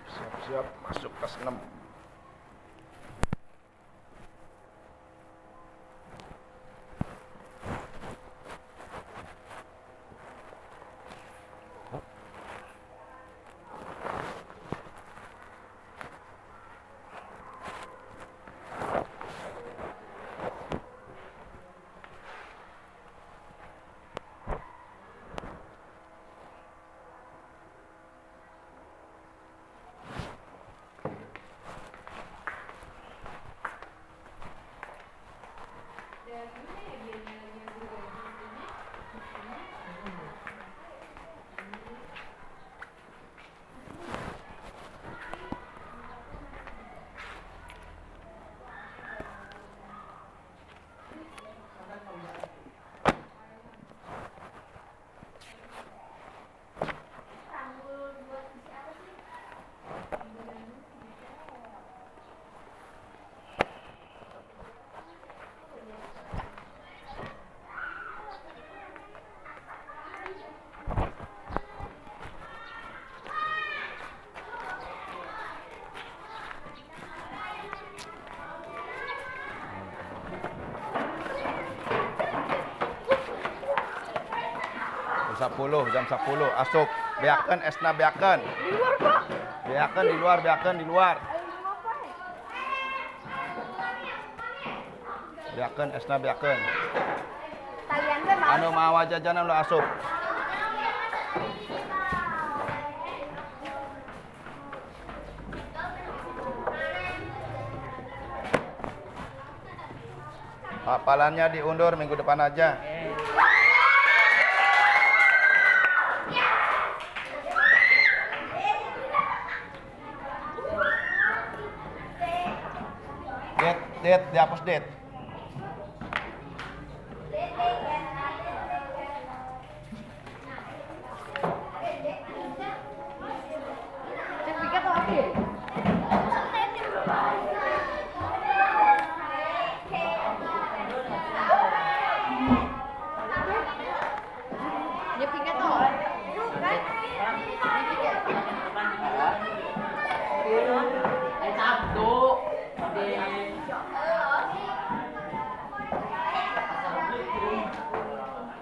Siap-siap masuk kelas 6. Jam 10 asuk beakeun esna beakeun Di luar, Pak. beakeun di luar beakeun esna beakeun Talian teh mau. anu mawa jajanan lo asuk hafalannya diundur minggu depan aja. Det, dihapus det. Sertifikat atau apa? Sertifikat tuh. Sabtu di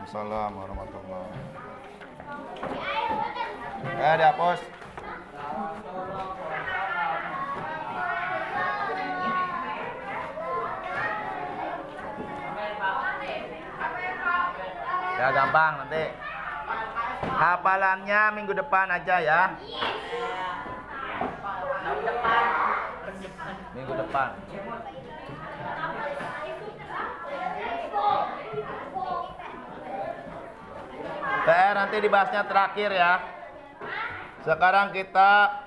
Assalamualaikum warahmatullahi wabarakatuh. Dihapus. Ya gampang nanti. Hafalannya minggu depan aja ya. Minggu depan. PR nanti dibahasnya terakhir ya. Sekarang kita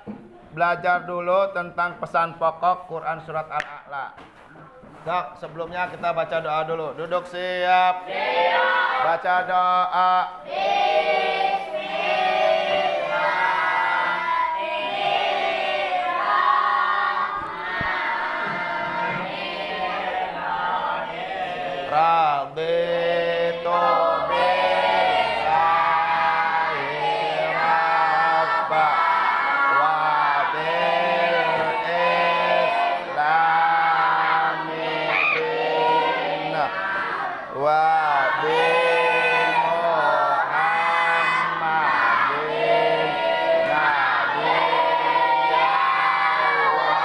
belajar dulu tentang pesan pokok Quran surat Al-A'la. Dok, sebelumnya kita baca doa dulu. Duduk siap. Siap. Baca doa. Raditu billahi rabba wa bil islami dina wa bi Muhammadin nabiyyan wa rasulah.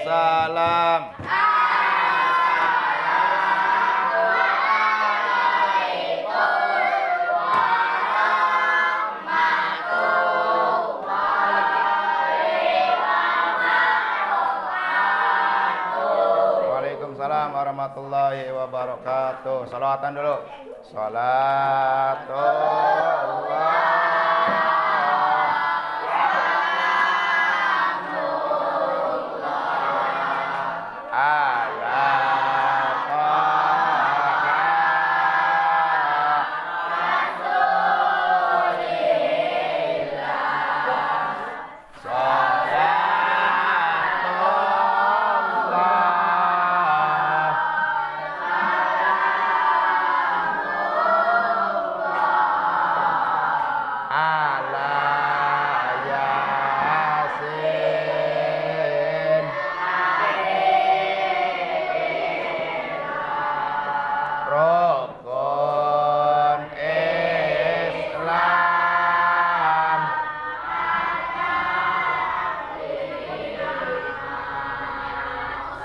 Salam. Waalaikumsalam warahmatullahi wabarakatuh. Salawatan dulu. Salatullah. Ala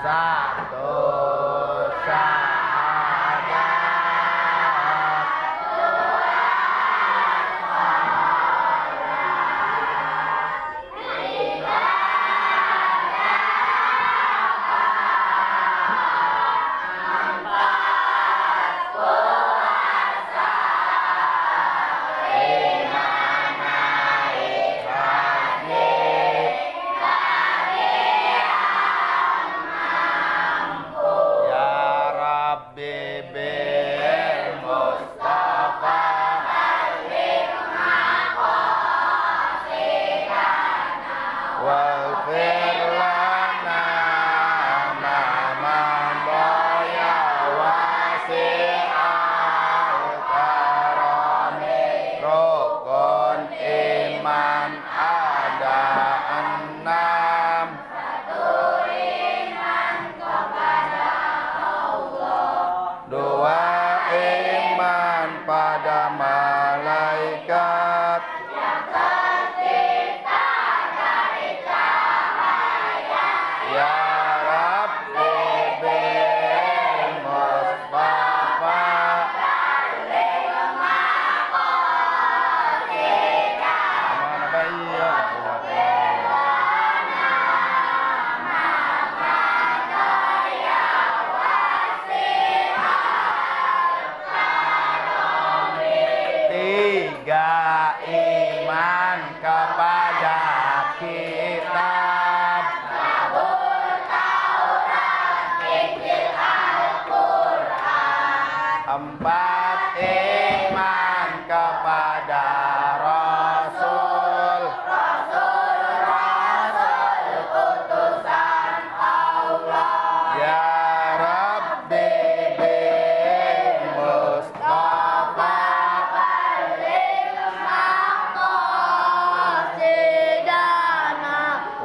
Satu syahadat. Iman kepada kitab, Injil, Al-Quran. 4 iman kepada Rasul, utusan Allah. Ya Rabbi bil Mustafa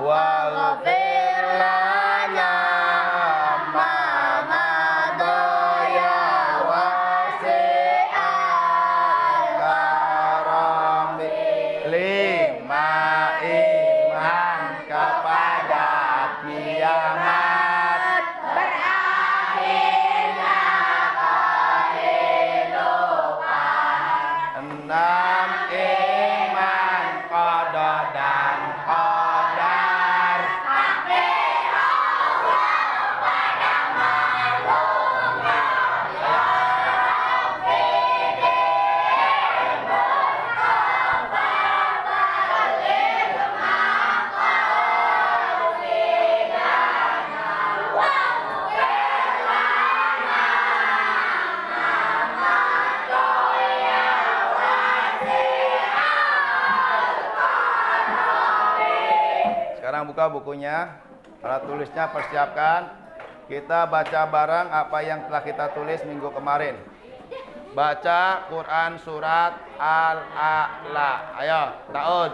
waghfir lana ma madaya wasi'al karami. 5 iman kepada kiamat, berakhirnya kehidupan. 6 iman qada dan qadar, Sekarang buka bukunya, alat tulisnya persiapkan. Kita baca bareng apa yang telah kita tulis minggu kemarin. Baca Quran surat Al-A'la. Ayo, Ta'ud.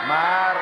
Mar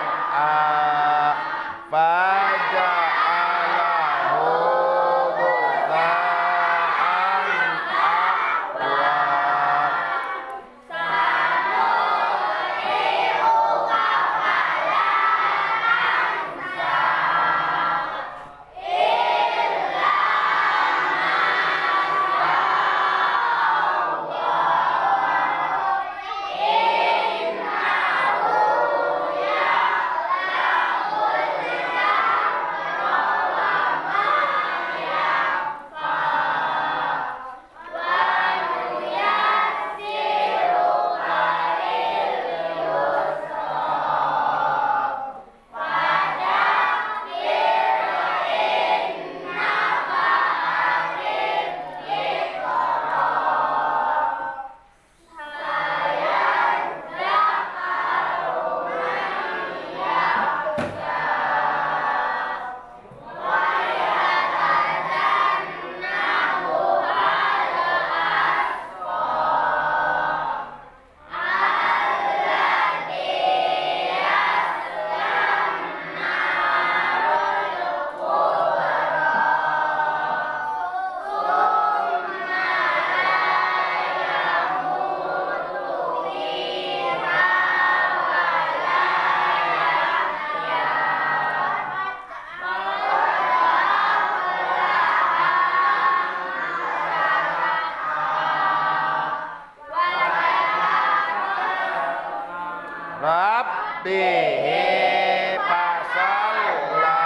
bihi fasalla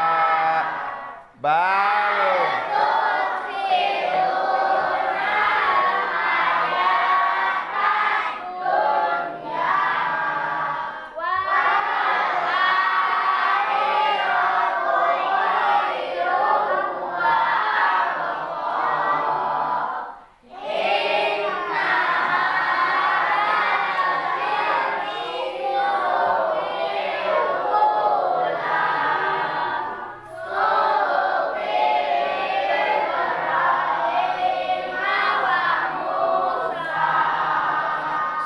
bal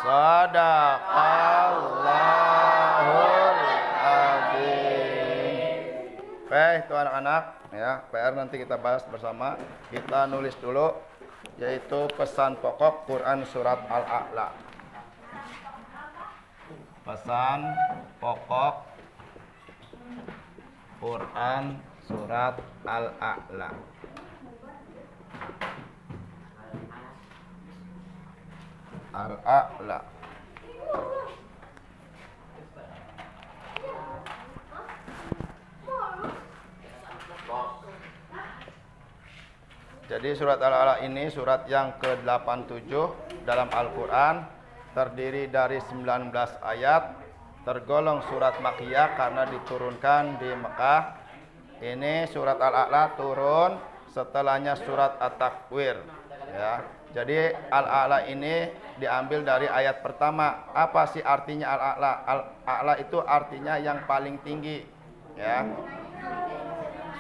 Sadaqallahul azim. Oke, itu anak-anak ya, PR nanti kita bahas bersama. Kita nulis dulu yaitu pesan pokok Quran surat Al-A'la. Pesan pokok Quran surat Al-A'la. Al-A'la. Jadi surat Al-A'la ini surat yang ke-87 dalam Al-Quran, terdiri dari 19 ayat, tergolong surat Makkiyah karena diturunkan di Mekah. Ini surat Al-A'la turun setelahnya surat At-Takwir ya. Jadi Al-A'la ini diambil dari ayat pertama. Apa sih artinya Al-A'la? Al-A'la itu artinya yang paling tinggi ya.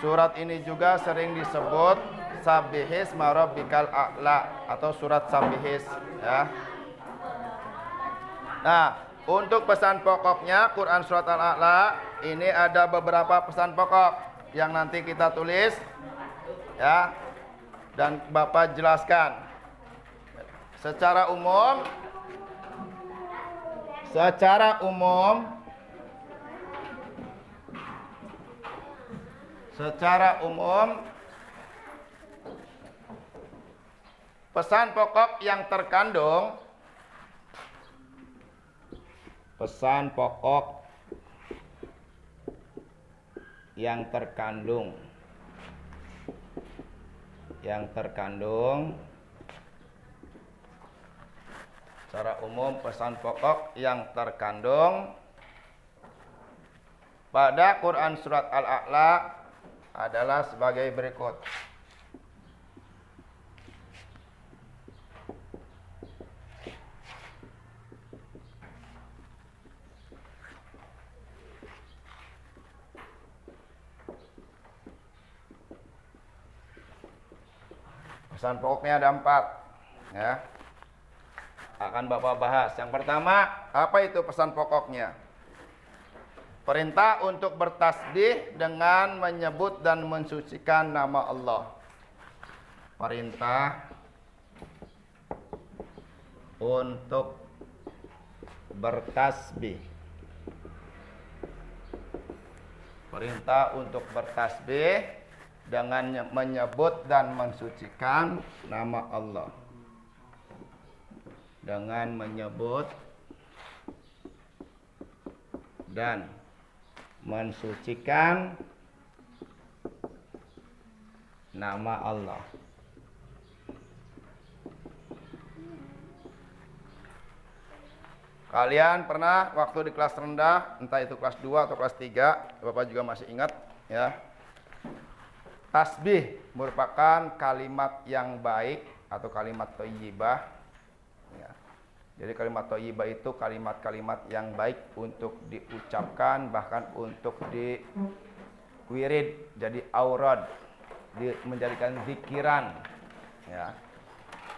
Surat ini juga sering disebut Sabbihis Marabbikal A'la atau surat Sabbihis ya. Nah, untuk pesan pokoknya Quran surat Al-A'la ini ada beberapa pesan pokok yang nanti kita tulis ya dan Bapak jelaskan. Secara umum pesan pokok yang terkandung secara umum pesan pokok yang terkandung pada Quran surat Al-A'la adalah sebagai berikut. Pesan pokoknya ada 4 ya. Akan Bapak bahas. Yang pertama, apa itu pesan pokoknya? Perintah untuk bertasbih dengan menyebut dan mensucikan nama Allah. Perintah untuk bertasbih. Perintah untuk bertasbih dengan menyebut dan mensucikan nama Allah. Dengan menyebut dan mensucikan nama Allah. Kalian pernah waktu di kelas rendah, entah itu kelas 2 atau kelas 3, Bapak juga masih ingat ya. Tasbih merupakan kalimat yang baik atau kalimat thayyibah ya. Jadi kalimat thayyibah itu kalimat-kalimat yang baik untuk diucapkan, bahkan untuk diwirid, jadi aurad, menjadikan zikiran ya.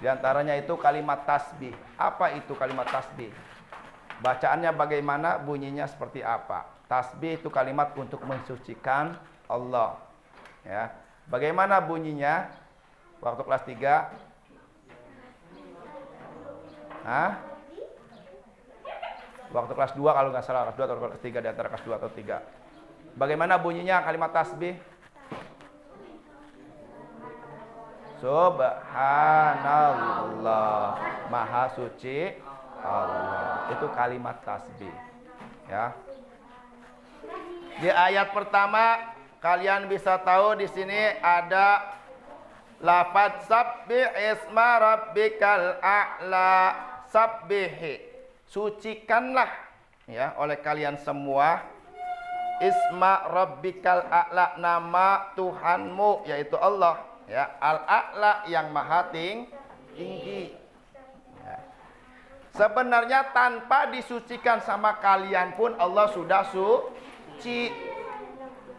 Di antaranya itu kalimat tasbih. Apa itu kalimat tasbih? Bacaannya bagaimana, bunyinya seperti apa? Tasbih itu kalimat untuk mensucikan Allah ya. Bagaimana bunyinya waktu kelas 3? Waktu kelas 2 kalau nggak salah, kelas 2 atau kelas 3, di antara kelas 2 atau 3. Bagaimana bunyinya kalimat tasbih? Subhanallah, Maha suci Allah. Itu kalimat tasbih. Ya. Di ayat pertama kalian bisa tahu di sini ada lafaz sabbih isma rabbikal a'la. Sabbihi, sucikanlah ya oleh kalian semua isma rabbikal a'la, nama Tuhanmu yaitu Allah ya, al-a'la yang maha tinggi. Ya. Sebenarnya tanpa disucikan sama kalian pun Allah sudah suci.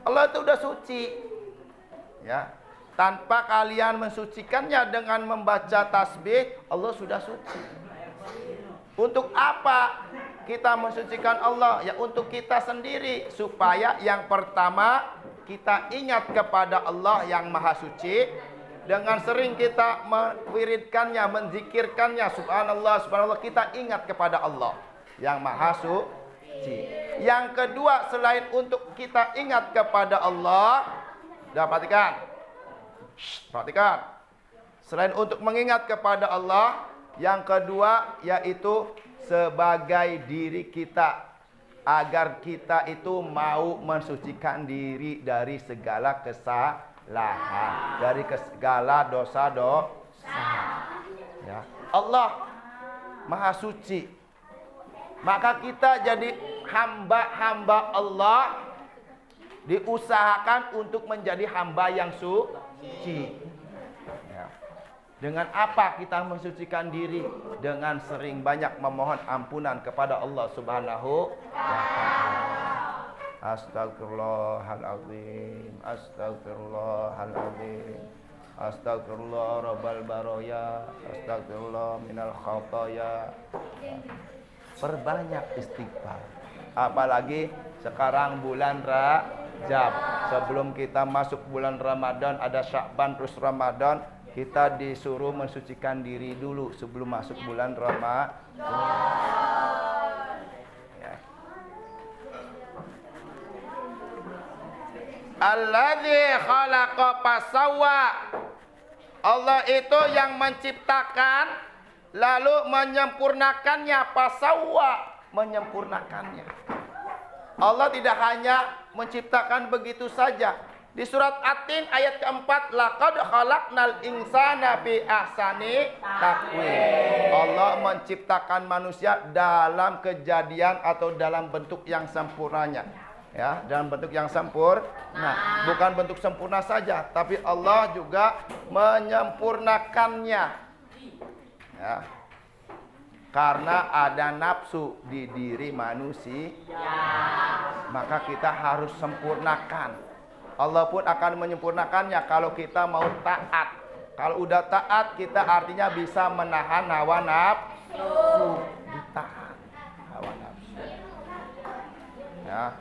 Allah itu sudah suci. Ya. Tanpa kalian mensucikannya dengan membaca tasbih, Allah sudah suci. Untuk apa kita mensucikan Allah? Ya untuk kita sendiri, supaya yang pertama kita ingat kepada Allah yang maha suci. Dengan sering kita mewiridkannya, menzikirkannya, subhanallah, subhanallah, kita ingat kepada Allah yang maha suci. Yang kedua, selain untuk kita ingat kepada Allah, perhatikan. Selain untuk mengingat kepada Allah, yang kedua yaitu sebagai diri kita, agar kita itu mau mensucikan diri dari segala kesalahan, dari segala dosa-dosa. Ya. Allah maha suci. Maka kita jadi hamba-hamba Allah, diusahakan untuk menjadi hamba yang suci. Ya. Dengan apa kita mensucikan diri? Dengan sering banyak memohon ampunan kepada Allah Subhanahu wa ta'ala. Astagfirullahaladzim, astagfirullahaladzim, astagfirullah rabbal baroya, astagfirullah minal khataya. Perbanyak istighfar. Apalagi sekarang bulan Rajab. Sebelum kita masuk bulan Ramadan, ada Sya'ban terus Ramadan, kita disuruh mensucikan diri dulu sebelum masuk bulan Ramadan. Ya. Alladzi khalaqa fasawwa. Allah itu yang menciptakan lalu menyempurnakannya, fasawwa, menyempurnakannya. Allah tidak hanya menciptakan begitu saja. Di surat At-Tin ayat keempat, laqad khalaqnal insana fi ahsani taqwim. Allah menciptakan manusia dalam kejadian atau dalam bentuk yang sempurnanya. Ya, dalam bentuk yang sempurna. Bukan bentuk sempurna saja, tapi Allah juga menyempurnakannya. Ya. Karena ada nafsu di diri manusia, maka kita harus sempurnakan. Allah pun akan menyempurnakannya kalau kita mau taat. Kalau udah taat, kita artinya bisa menahan hawa nafsu. Ditahan hawa nafsu. Ya.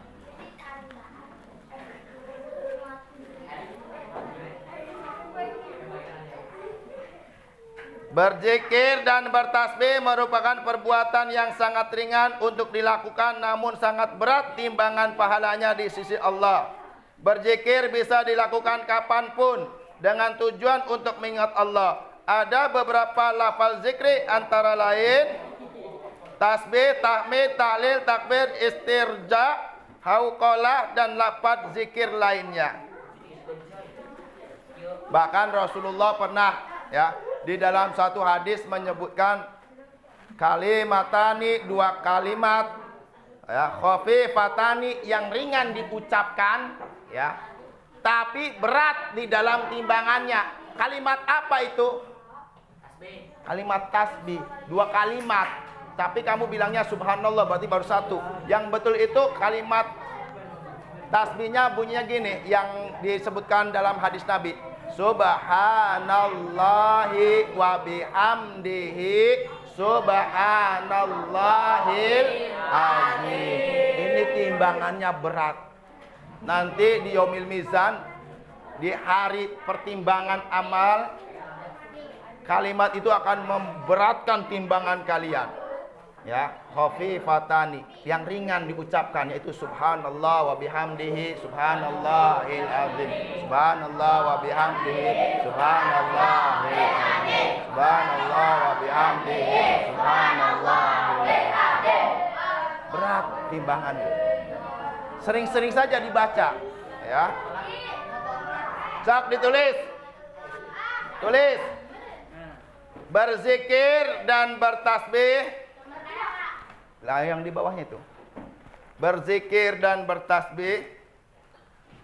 Berzikir dan bertasbih merupakan perbuatan yang sangat ringan untuk dilakukan, namun sangat berat timbangan pahalanya di sisi Allah. Berzikir bisa dilakukan kapanpun dengan tujuan untuk mengingat Allah. Ada beberapa lafal zikri antara lain tasbih, tahmid, tahlil, takbir, istirja, hauqalah, dan lafaz zikir lainnya. Bahkan Rasulullah pernah ya di dalam satu hadis menyebutkan kalimatani, dua kalimat ya, khafifatani, yang ringan diucapkan ya, tapi berat di dalam timbangannya. Kalimat apa itu? Kalimat tasbih, dua kalimat. Tapi kamu bilangnya subhanallah, berarti baru satu. Yang betul itu kalimat tasbihnya bunyinya gini, yang disebutkan dalam hadis Nabi. Subhanallahi wa bihamdihi subhanallahil azim. Ini timbangannya berat. Nanti di yaumil mizan, di hari pertimbangan amal, kalimat itu akan memberatkan timbangan kalian. Ya, khafifatani, yang ringan diucapkan, yaitu subhanallah wa bihamdihi subhanallahil azim, subhanallah wa bihamdihi subhanallahil azim, subhanallah wa bihamdihi subhanallahil azim. Berat timbangannya. Sering-sering saja dibaca, ya. Cak ditulis. Tulis. Berzikir dan bertasbih. Lah yang di bawahnya itu. Berzikir dan bertasbih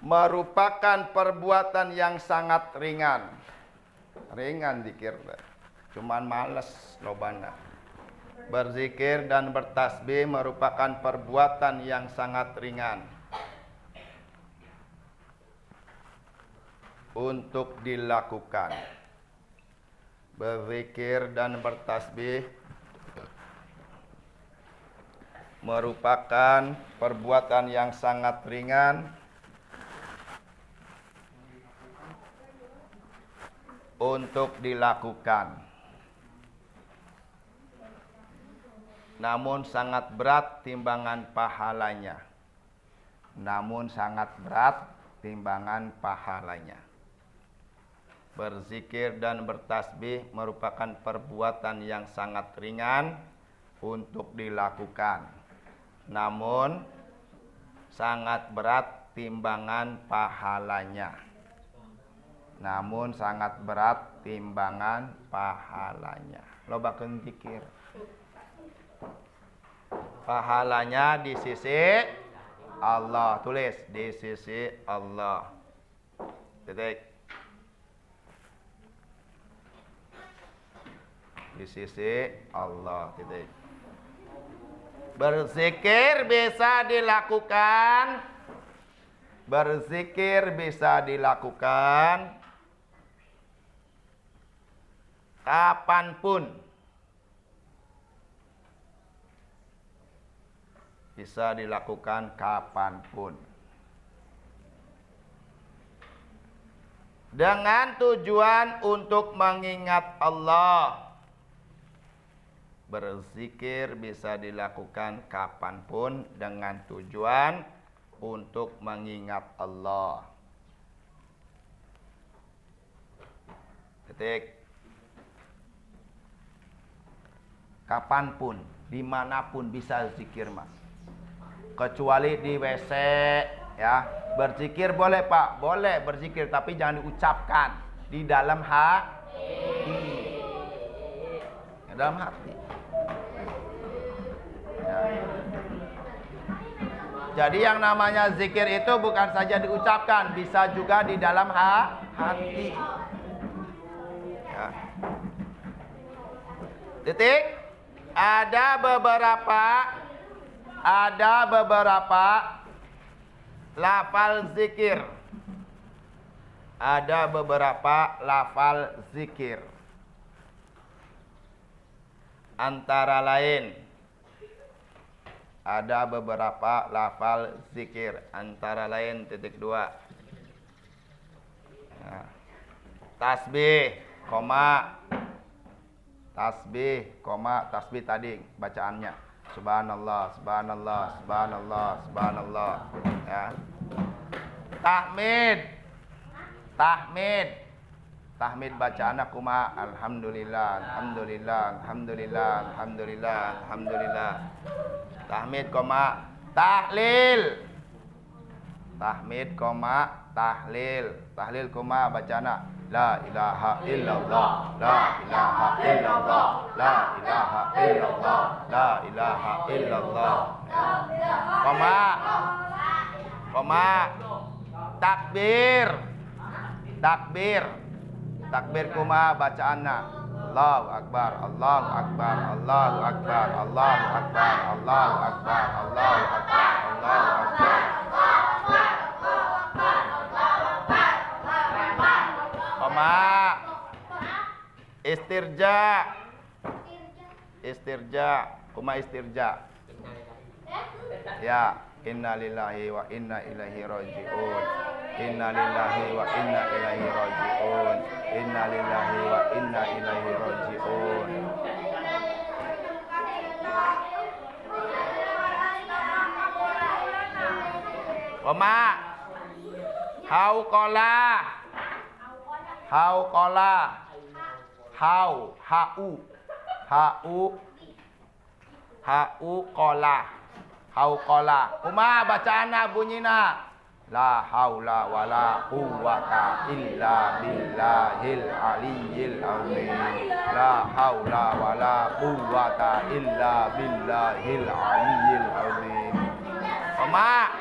merupakan perbuatan yang sangat ringan. Ringan zikir. Cuman males lobana. Berzikir dan bertasbih merupakan perbuatan yang sangat ringan untuk dilakukan. Berzikir dan bertasbih merupakan perbuatan yang sangat ringan untuk dilakukan. Namun sangat berat timbangan pahalanya. Namun sangat berat timbangan pahalanya. Berzikir dan bertasbih merupakan perbuatan yang sangat ringan untuk dilakukan. Namun sangat berat timbangan pahalanya. Namun sangat berat timbangan pahalanya. Lobakeun zikir. Pahalanya di sisi Allah. Tulis di sisi Allah. Titik. Di sisi Allah. Titik. Berzikir bisa dilakukan. Berzikir bisa dilakukan kapanpun. Bisa dilakukan kapanpun. Dengan tujuan untuk mengingat Allah. Berzikir bisa dilakukan kapanpun dengan tujuan untuk mengingat Allah. Titik. Kapanpun, dimanapun bisa zikir mas. Kecuali di WC, ya. Berzikir boleh pak, boleh berzikir, tapi jangan diucapkan di dalam hati. Di dalam hati. Ya. Jadi yang namanya zikir itu bukan saja diucapkan, bisa juga di dalam hati. Ya. Titik. Ada beberapa lafal zikir. Ada beberapa lafal zikir. Antara lain, ada beberapa lafal zikir. Antara lain titik 2. Nah. Tasbih, koma. Tasbih, koma. Tasbih tadi bacaannya. Subhanallah, subhanallah, subhanallah, subhanallah. Ya. Tahmid. Tahmid. Tahmid bacaannya kuma. Alhamdulillah, alhamdulillah, alhamdulillah, alhamdulillah, alhamdulillah. Tahmid, koma. Tahlil. Tahmid, koma. Tahlil. Tahlil, koma. Bacaannya la ilaha illallah, la ilaha illallah, la ilaha illallah, la ilaha illallah. Koma. Koma. Takbir. Takbir. Takbir, koma. Bacaannya Allahu Akbar, Allahu Akbar, Allahu Akbar, Allahu Akbar, Allahu Akbar, Allahu Akbar, Allahu Akbar. Koma. Istirja. Istirja, koma istirja. Ya, inna lillahi wa inna ilaihi raji'un. Inna lillahi wa inna ilaihi raji'un. Inna lillahi wa inna ilaihi raji'un. Koma. Hauqala. Hauqala. Hau, hau. Hau. Hau qola. hauqala. Kumaha bacaanna bunyina? La haula wala quwwata illa billahil aliyyil azim. La haula wala quwwata illa billahil aliyyil azim. Kumaha?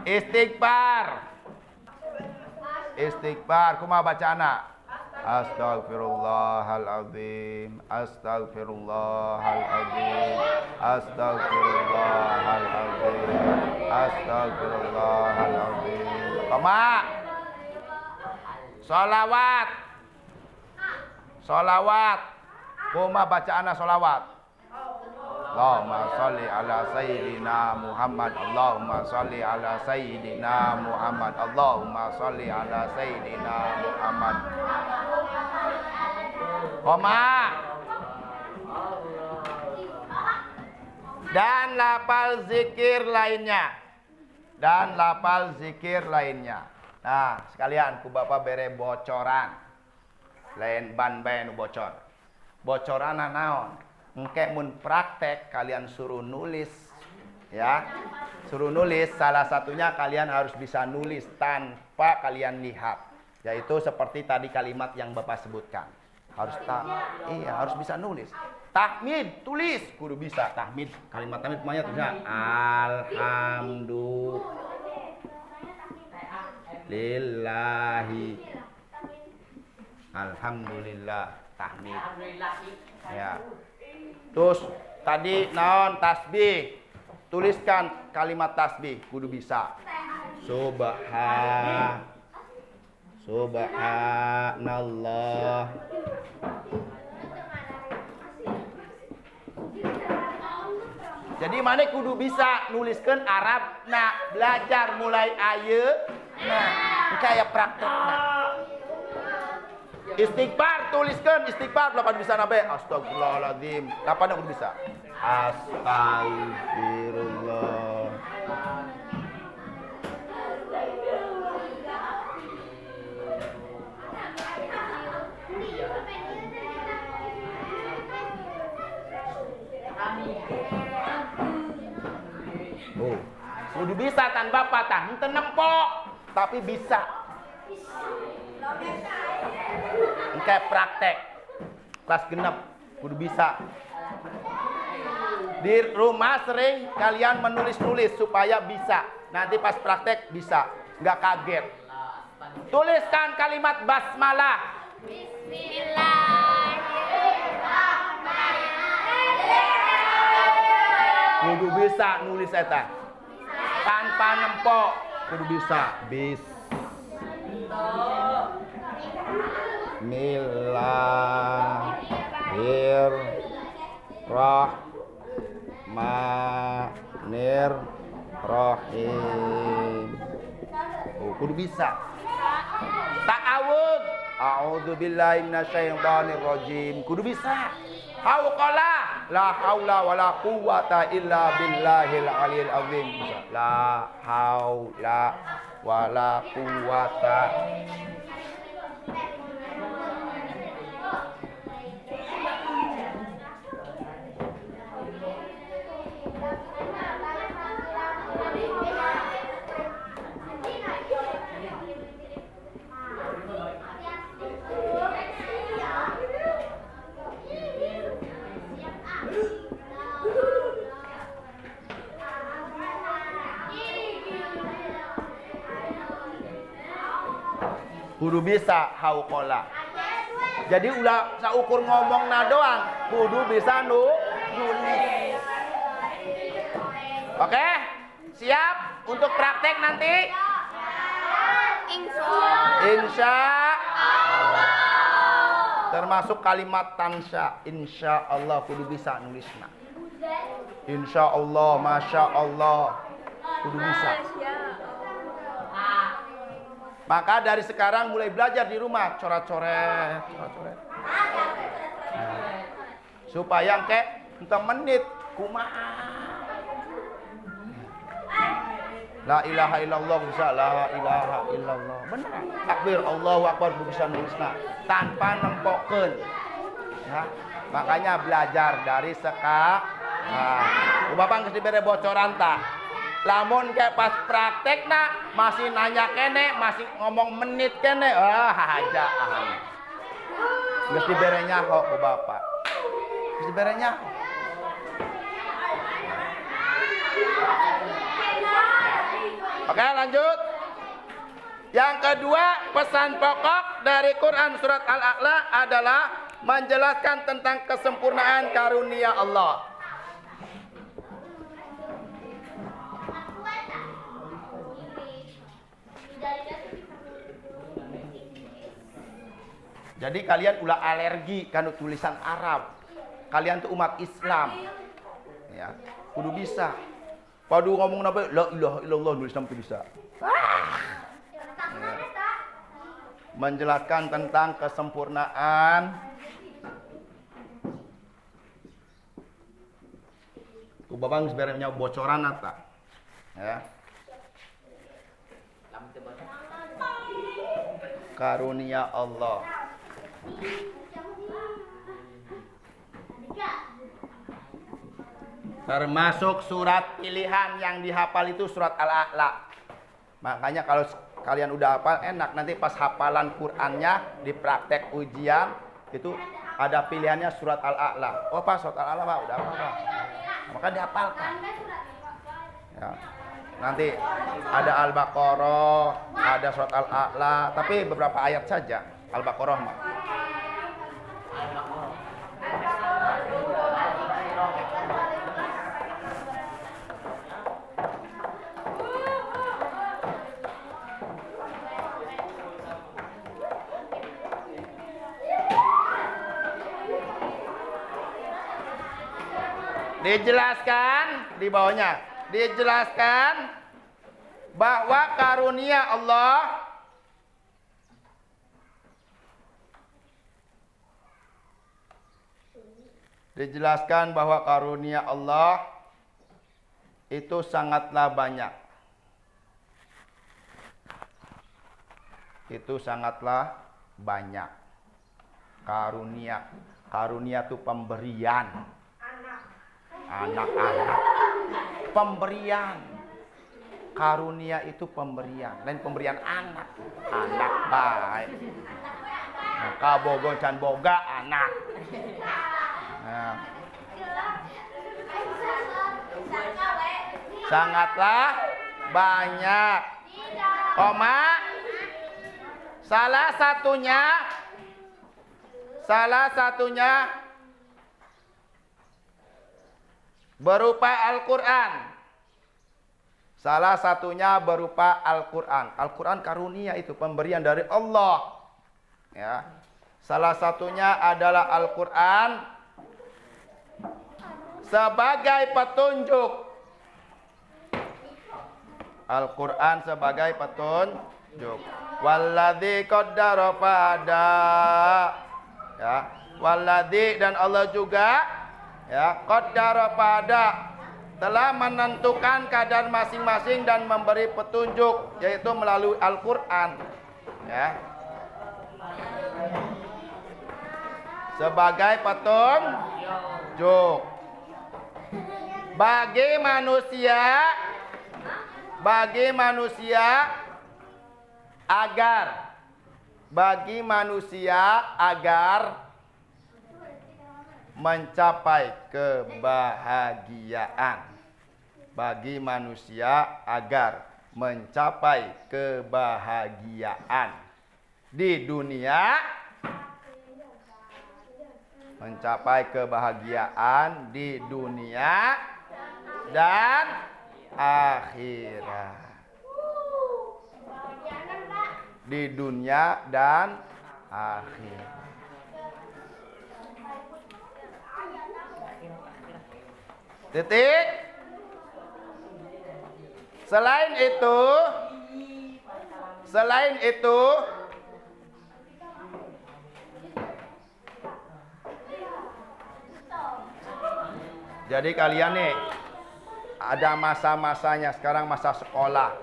Istighfar. Istighfar. Kumaha bacaanna? Astaghfirullahaladzim, astaghfirullahaladzim, astaghfirullahaladzim, astaghfirullahaladzim. Koma. Sholawat. Sholawat. Koma bacaanna sholawat. Allahumma sholli ala sayyidina Muhammad. Allahumma sholli ala sayyidina Muhammad. Allahumma sholli ala sayyidina Muhammad. Koma. Dan lafal zikir lainnya. Dan lafal zikir lainnya. Nah, sekalian ku Bapak bere bocoran. Lain ban bae nu bocor. Bocorana naon? Engke mun praktek kalian suruh nulis ya. Suruh nulis, salah satunya kalian harus bisa nulis tanpa kalian lihat. Yaitu seperti tadi kalimat yang Bapak sebutkan. Harus harus bisa nulis. Tahmid, tulis, kudu bisa tahmid. Kalimat tahmid semuanya tulisnya alhamdulillahi. Alhamdulillah, tahmid. Ya. Terus tadi naon tasbih. Tuliskan kalimat tasbih kudu bisa. Subhanallah. Jadi mana kudu bisa nuliskan Arab. Nah, belajar mulai ayeuna. Nah, kayak praktekna. Istighfar, tuliskan istighfar. Lapan bisa nabe. Astagfirullahaladzim. Lapan aku bisa. Astagfirullah. Oh, kudu bisa tanpa patah. Ente nempok, tapi bisa. Kayak praktek kelas genep kudu bisa. Di rumah sering kalian menulis-nulis supaya bisa. Nanti pas praktek bisa, nggak kaget. Tuliskan kalimat basmalah. Kudu bisa nulis eta. Tanpa nempok kudu bisa. Bismillahirrahmanirrahim. Oh, kudu bisa. Ta'awud. A'udzubillahi minasyaitonirrajim. Kudu bisa. Hauqala. La haula wala quwwata illa billahil aliyil azim. Bisa. La haula wala quwwata. Kudu bisa hauqala. Jadi ulah saukur ngomongna doang, kudu bisa nulis. Oke? Siap untuk praktek nanti? Insya Allah. Termasuk kalimat tansya. Insya Allah kudu bisa nulisna. Insya Allah, masya Allah, kudu bisa. Maka dari sekarang mulai belajar di rumah coret-coret. Supaya kayak entah menit kumaha. La ilaha illallah bisa la ilaha illallah. Benar. Takbir Allahu akbar bisa nulisna tanpa nempokeun. Ya. Makanya belajar dari sekarang Nah, Bapak geus dibere bocoran tak. Lamun kayak pas praktek nak masih nanya kene, masih ngomong menit kene, haja aham. Geus dibere nyaho ku Bapak. Geus dibere nyaho. Oke, lanjut. Yang kedua, pesan pokok dari Quran surat Al-A'la adalah menjelaskan tentang kesempurnaan karunia Allah. Jadi kalian ulah alergi kan tulisan Arab. Kalian tuh umat Islam. Ya, kudu bisa. Padu ngomong apa? La ilaha illallah nulis sampai bisa. Ya. Menjelaskan tentang kesempurnaan ku babang sebenarnya bocoran ata. Ya. Karunia Allah. Termasuk surat pilihan yang dihafal itu surat Al-A'la. Makanya kalau kalian udah hafal enak, nanti pas hafalan Qur'annya di praktek ujian itu ada pilihannya surat Al-A'la. Oh Pak, surat Al-A'la Pak, udah apa Pak? Maka dihafalkan. Ya. Nanti ada Al-Baqarah, ada surat Al-A'la, tapi beberapa ayat saja Al-Baqarah mah. Dijelaskan di bawahnya, dijelaskan bahwa karunia Allah itu sangatlah banyak. Itu sangatlah banyak. Karunia itu pemberian. Anak-anak pemberian. Karunia itu pemberian, lain pemberian anak. Anak baik. Kabogo can boga anak. Nah. Sangatlah banyak. Koma. Salah satunya berupa Al-Quran. Salah satunya berupa Al-Quran. Al-Quran karunia itu pemberian dari Allah. Ya. Salah satunya adalah Al-Quran sebagai petunjuk. Al-Quran sebagai petunjuk. Walladzi qaddara fahada. Ya. Walladzi dan Allah juga ya, qaddara pada telah menentukan kadar masing-masing dan memberi petunjuk, yaitu melalui Al-Quran. Ya. Sebagai petunjuk bagi manusia agar mencapai kebahagiaan. Bagi manusia agar mencapai kebahagiaan di dunia, mencapai kebahagiaan di dunia dan akhirat. Di dunia dan akhirat. Titik. Selain itu jadi kalian nih ada masa-masanya sekarang, masa sekolah.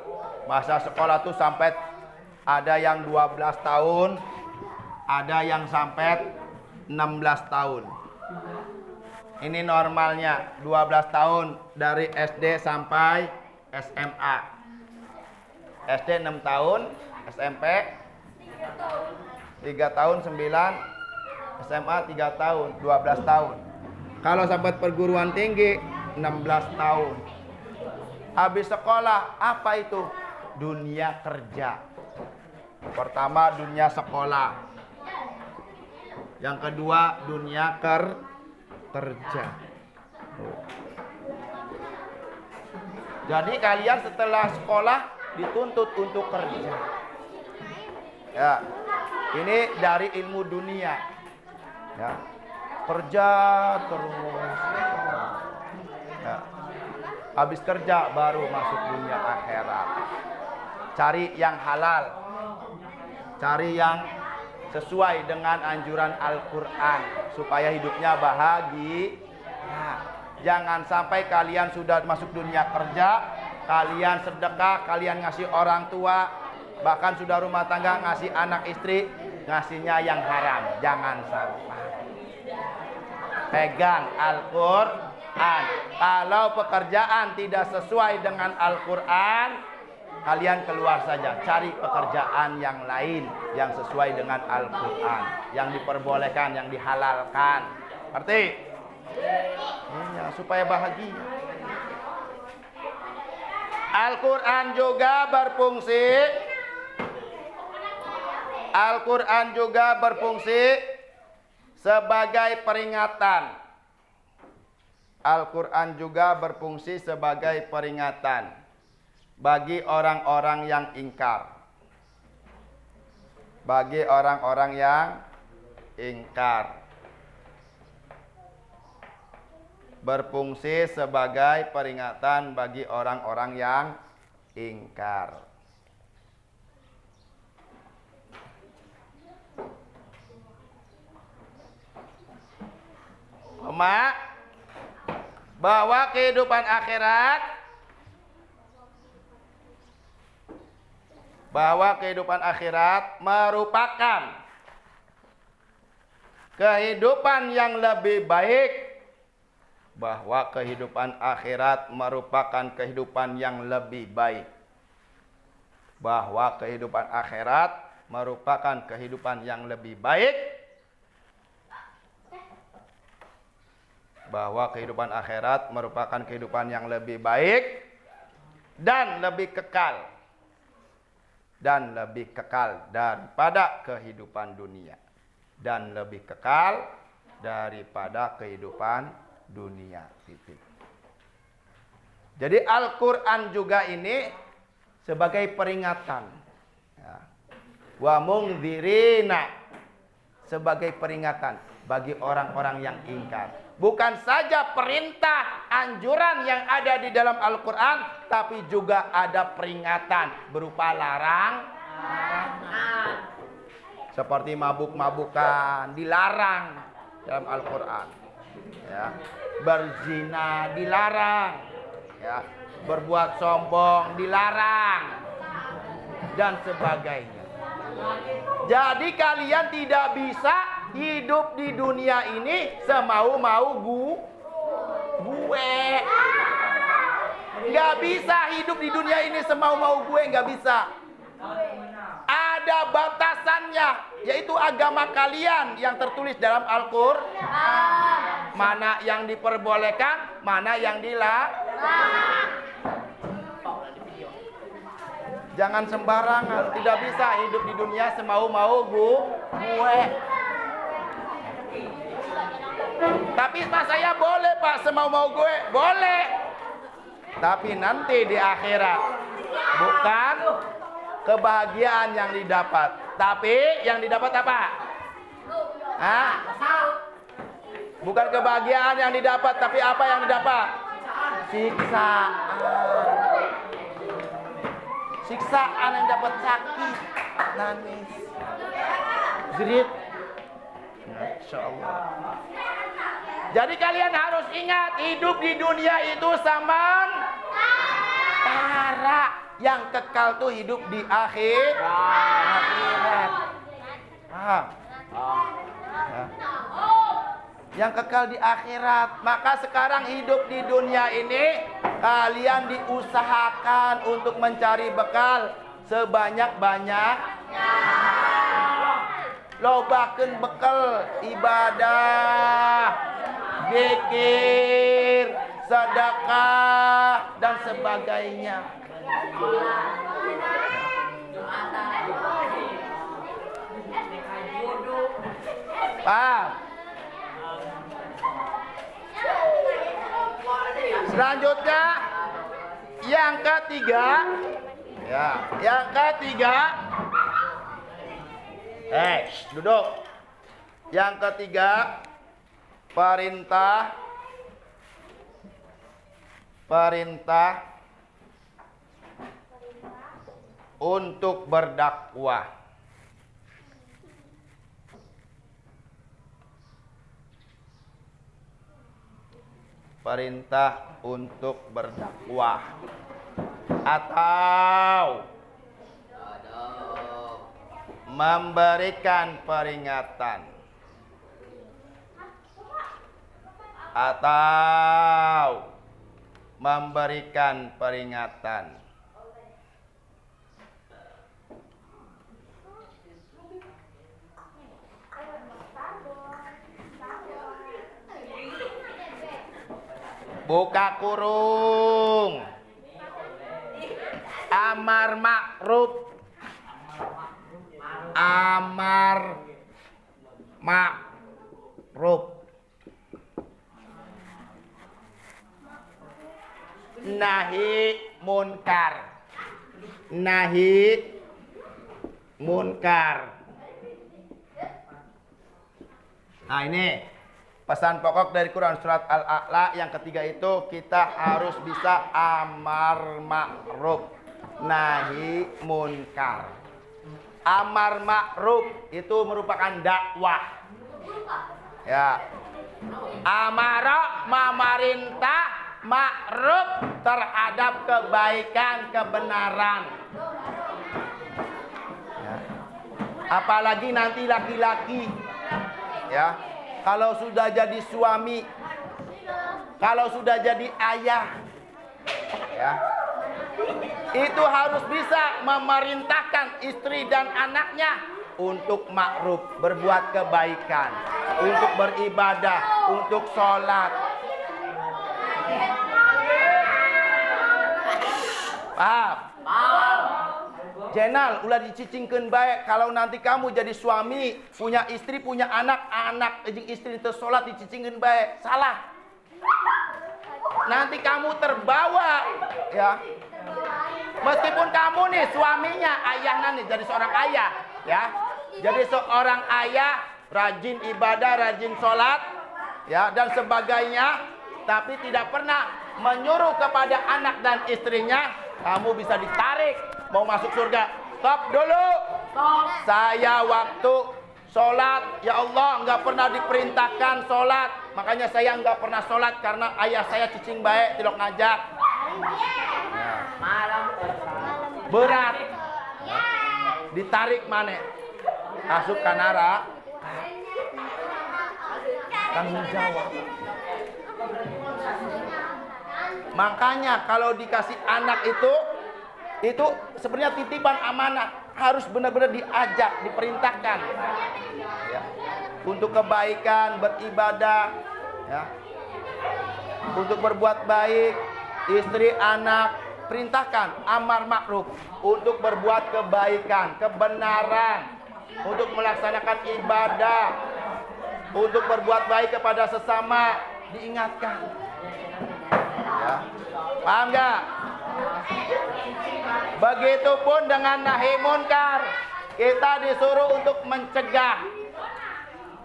Masa sekolah tuh sampai ada yang 12 tahun, ada yang sampai 16 tahun. Ini normalnya 12 tahun dari SD sampai SMA. SD 6 tahun, SMP 3 tahun 9, SMA 3 tahun, 12 tahun. Kalau sampai perguruan tinggi 16 tahun. Habis sekolah, apa itu? Dunia kerja. Pertama dunia sekolah. Yang kedua dunia kerja. Jadi kalian setelah sekolah dituntut untuk kerja. Ya, ini dari ilmu dunia. Ya, kerja terus. Ya. Habis kerja baru masuk dunia akhirat. Cari yang halal. Cari yang sesuai dengan anjuran Al-Quran supaya hidupnya bahagia. Nah, jangan sampai kalian sudah masuk dunia kerja, kalian sedekah, kalian ngasih orang tua, bahkan sudah rumah tangga ngasih anak istri, ngasihnya yang haram. Jangan sampai. Pegang Al-Quran. Kalau pekerjaan tidak sesuai dengan Al-Quran, kalian keluar saja, cari pekerjaan yang lain yang sesuai dengan Al-Quran, yang diperbolehkan, yang dihalalkan. Ngerti? Ya, supaya bahagia. Al-Quran juga berfungsi. Al-Quran juga berfungsi sebagai peringatan. Al-Quran juga berfungsi sebagai peringatan bagi orang-orang yang ingkar. Bagi orang-orang yang ingkar. Berfungsi sebagai peringatan bagi orang-orang yang ingkar. Bahwa kehidupan akhirat merupakan kehidupan yang lebih baik. Bahwa kehidupan akhirat merupakan kehidupan yang lebih baik. Bahwa kehidupan akhirat merupakan kehidupan yang lebih baik. Bahwa kehidupan akhirat merupakan kehidupan yang lebih baik dan lebih kekal. Dan lebih kekal daripada kehidupan dunia. Dan lebih kekal daripada kehidupan dunia. Jadi Al-Quran juga ini sebagai peringatan. Ya. Wa mungdzirina, sebagai peringatan bagi orang-orang yang ingkar. Bukan saja perintah, anjuran yang ada di dalam Al-Quran, tapi juga ada peringatan berupa larangan. Seperti mabuk-mabukan, dilarang dalam Al-Quran. Ya. Berzina dilarang. Ya. Berbuat sombong dilarang. Dan sebagainya. Jadi kalian tidak bisa hidup di dunia ini semau-mau gue. Nggak bisa hidup di dunia ini semau-mau gue, nggak bisa. Ada batasannya, yaitu agama kalian yang tertulis dalam Al-Quran. Mana yang diperbolehkan, mana yang dilarang. Jangan sembarangan, tidak bisa hidup di dunia semau-mau gue. Tapi Pak, saya boleh Pak semau-mau gue, boleh. Tapi nanti di akhirat bukan kebahagiaan yang didapat, tapi yang didapat apa? Hah? Bukan kebahagiaan yang didapat, tapi apa yang didapat? Siksaan. Siksaan yang dapat, sakit, nangis, jerit. Masya Allah. Jadi kalian harus ingat, hidup di dunia itu sementara. Yang kekal tuh hidup di akhirat. Paham? yang kekal di akhirat. Maka sekarang hidup di dunia ini kalian diusahakan untuk mencari bekal sebanyak-banyak. Lobakeun bekal ibadah, zikir, sedekah dan sebagainya. Paham? Selanjutnya yang ketiga, ya, yang ketiga, duduk. Yang ketiga, perintah untuk berdakwah. Perintah untuk berdakwah atau memberikan peringatan atau memberikan peringatan. Buka kurung. Amar ma'ruf. Amar ma'ruf. Nahi munkar. Nahi munkar. Nah ini pesan pokok dari Quran surat Al-A'la yang ketiga itu kita harus bisa amar ma'ruf, nahi munkar. Amar ma'ruf itu merupakan dakwah. Ya. Amara memerintah, ma'ruf terhadap kebaikan, kebenaran. Ya. Apalagi nanti laki-laki, ya. Kalau sudah jadi suami, kalau sudah jadi ayah, ya, itu harus bisa memerintahkan istri dan anaknya untuk ma'ruf, berbuat kebaikan, untuk beribadah, untuk sholat. Paham? Jenal, ulah dicicingkeun baik. Kalau nanti kamu jadi suami, punya istri, punya anak, jeung istri itu sholat dicicingkeun baik. Salah. Nanti kamu terbawa, ya. Meskipun kamu nih suaminya, ayahnya nih jadi seorang ayah, ya. Jadi seorang ayah rajin ibadah, rajin sholat, ya, dan sebagainya, tapi tidak pernah menyuruh kepada anak dan istrinya, kamu bisa ditarik mau masuk surga. Stop dulu. Stop. Saya waktu sholat, ya Allah, nggak pernah diperintahkan sholat. Makanya saya nggak pernah sholat karena ayah saya cicing baik, tidak ngajak. Berat. Ditarik mana? Masuk kanara. Tanggung jawab. Makanya kalau dikasih anak itu sebenarnya titipan amanah, harus benar-benar diajak, diperintahkan, ya, untuk kebaikan, beribadah, ya, untuk berbuat baik, istri, anak, perintahkan amar ma'ruf, untuk berbuat kebaikan, kebenaran, untuk melaksanakan ibadah, untuk berbuat baik kepada sesama, diingatkan. Ya. Paham nggak? Begitupun dengan nahi munkar, kita disuruh untuk mencegah,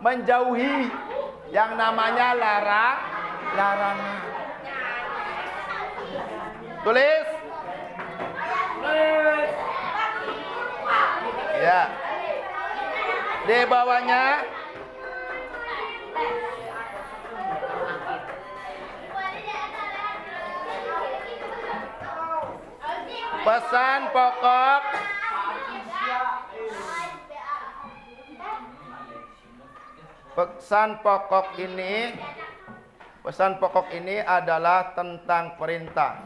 menjauhi yang namanya larangan. Tulis. Ya. Di bawahnya pesan pokok Pesan pokok ini adalah tentang perintah.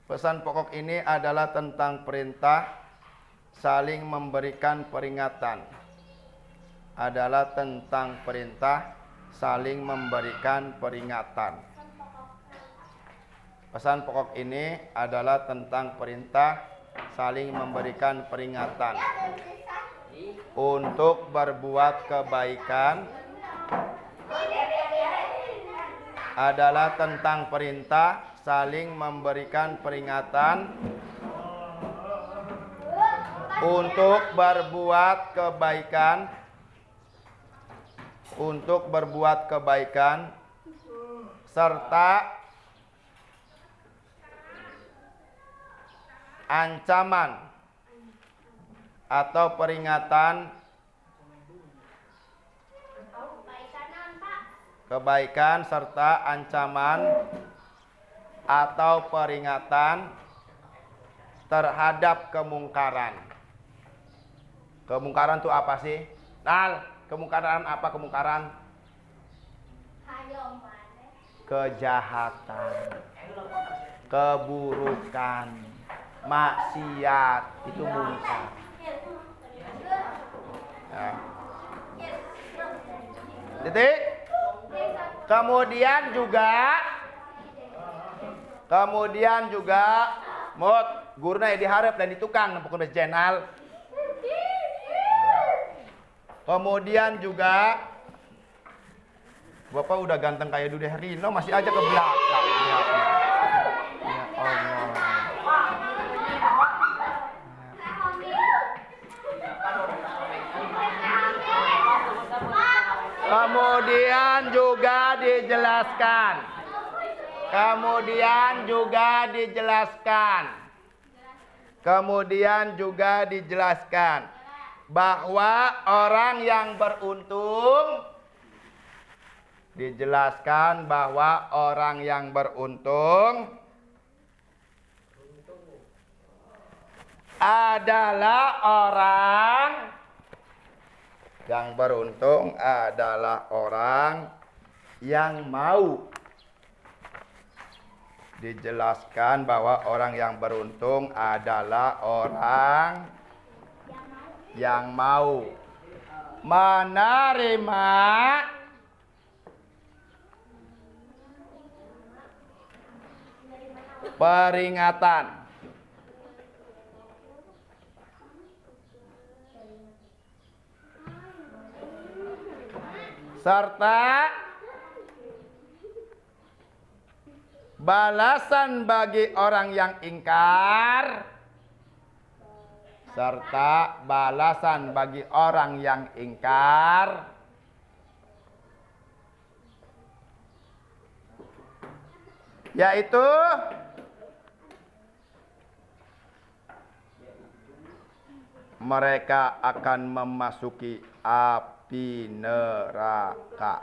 Pesan pokok ini adalah tentang perintah saling memberikan peringatan. Adalah tentang perintah saling memberikan peringatan. Pesan pokok ini adalah tentang perintah saling memberikan peringatan untuk berbuat kebaikan. Adalah tentang perintah saling memberikan peringatan untuk berbuat kebaikan. Untuk berbuat kebaikan serta ancaman atau peringatan kebaikan serta ancaman atau peringatan terhadap kemungkaran. Kemungkaran itu apa sih? Nal, kemungkaran apa kemungkaran? Kejahatan, keburukan, maksiat, itu mungkar. Ya. Titik. Kemudian juga mot guruna diharap dan ditukang pokoknya jenal. Kemudian juga Bapak udah ganteng kayak Dude Herlino masih aja ke belakang. Ya Allah. Kemudian juga dijelaskan bahwa orang yang beruntung adalah orang yang mau. Dijelaskan bahwa orang yang beruntung adalah orang yang mau menerima peringatan serta balasan bagi orang yang ingkar, yaitu mereka akan memasuki api neraka.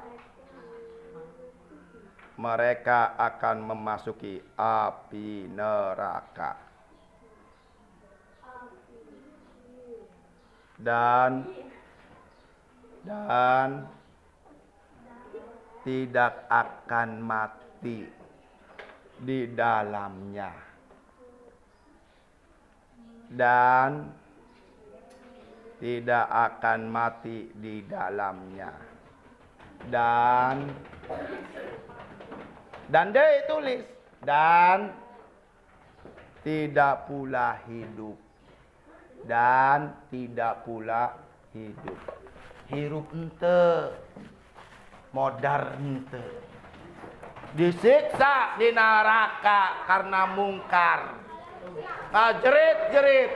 Dan tidak akan mati di dalamnya. Dan dia tulis dan tidak pula hidup. Hirup ente, modar ente. Disiksa di neraka karena mungkar. Jerit-jerit.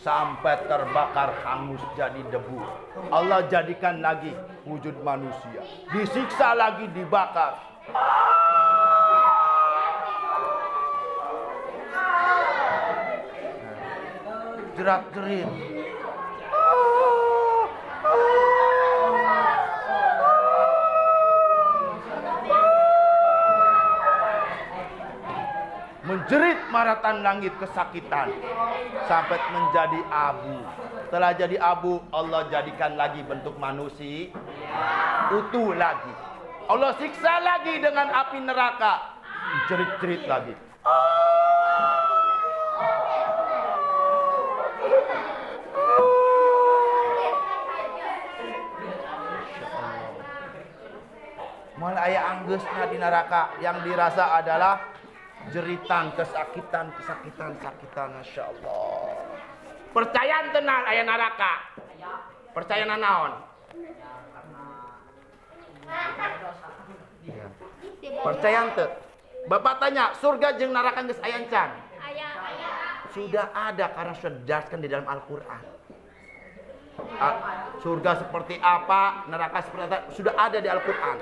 Sampai terbakar hangus jadi debu. Allah jadikan lagi wujud manusia. Disiksa lagi, dibakar. Jerat-jerit. Menjerit maratan langit kesakitan sampai menjadi abu. Setelah jadi abu, Allah jadikan lagi bentuk manusia utuh lagi. Allah siksa lagi dengan api neraka. Jerit-jerit lagi. Malah aya anggeusna di neraka, yang dirasa adalah jeritan, kesakitan, Masya Allah. Percayaan tenang aya neraka. Percaya naon? Percayaan teu? Bapak tanya, surga jeung neraka geus aya encan? Sudah ada karena sudah dijelaskan di dalam Al-Qur'an. Surga seperti apa, neraka seperti apa, sudah ada di Al-Qur'an.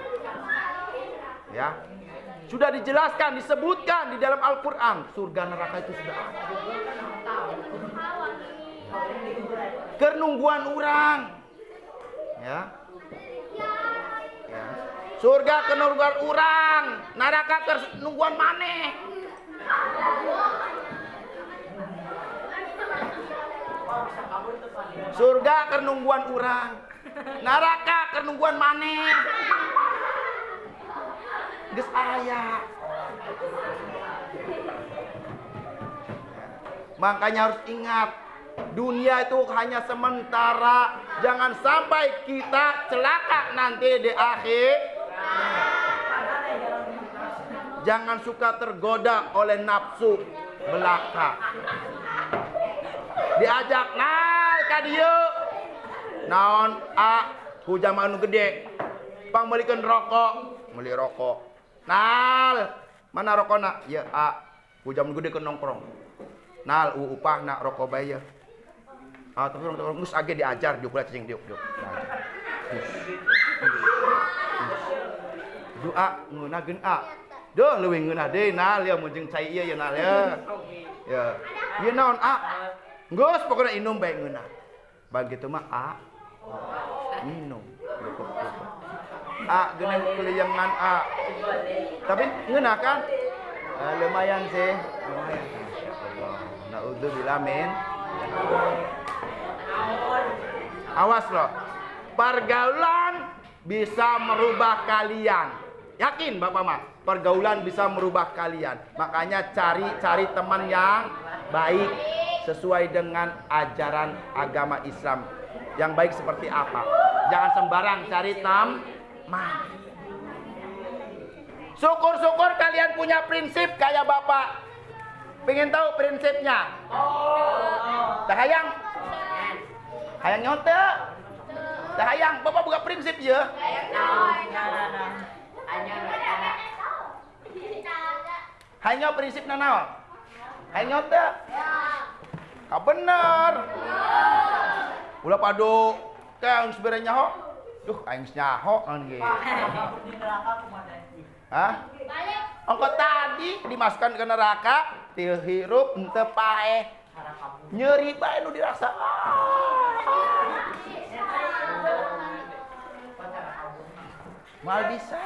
Ya. Sudah dijelaskan, disebutkan di dalam Al-Qur'an, surga neraka itu sudah ada. Keur nungguan urang. Ya. Ya. Surga keur nungguan urang, neraka keur nungguan maneh. Surga keur nungguan urang, neraka keur nungguan maneh. Geus aya. Makanya harus ingat, dunia itu hanya sementara. Jangan sampai kita celaka nanti di akhir. Jangan suka tergoda oleh nafsu belaka. Diajak nal ka dieu. Naon ku jamaah nu gede. Pang meulikeun rokok, meuli rokok. Nal, mana rokona? Ya ku jam gede ke nongkrong. Nal upahna rokok bae ya. Tapi orang mus age diajar diukur cacing diuk. Doa ngeunageun Duh leuwih ngeunah deui Nal ya mun jeung cai ieu ya Nal ya. Ya. Ieu naon Geus pokoknya inum bae ngeunah. Begitu mah minum. Geunah keliyangan Tapi ngeunah kan? Lumayan sih. Lumayan. Masyaallah. Naudzubillah min. Awas loh. Pergaulan bisa merubah kalian. Yakin Bapak mah? Pergaulan bisa merubah kalian. Makanya cari teman yang baik sesuai dengan ajaran agama Islam. Yang baik seperti apa? Jangan sembarang cari teman. Syukur-syukur kalian punya prinsip kayak Bapak. Pengen tahu prinsipnya? Tah hayang? Hayang nyote? Tah hayang? Bapak buka prinsip ya? Hayang prinsip naon? Hayang nyote? Bener. Ulah padu teh sebenarnya nyaho. Duh aing nyaho naon ge. Ongko tadi dimasukkan ke neraka, dihirup henteu paeh. Nyeri bae nu dirasa. Mal bisa.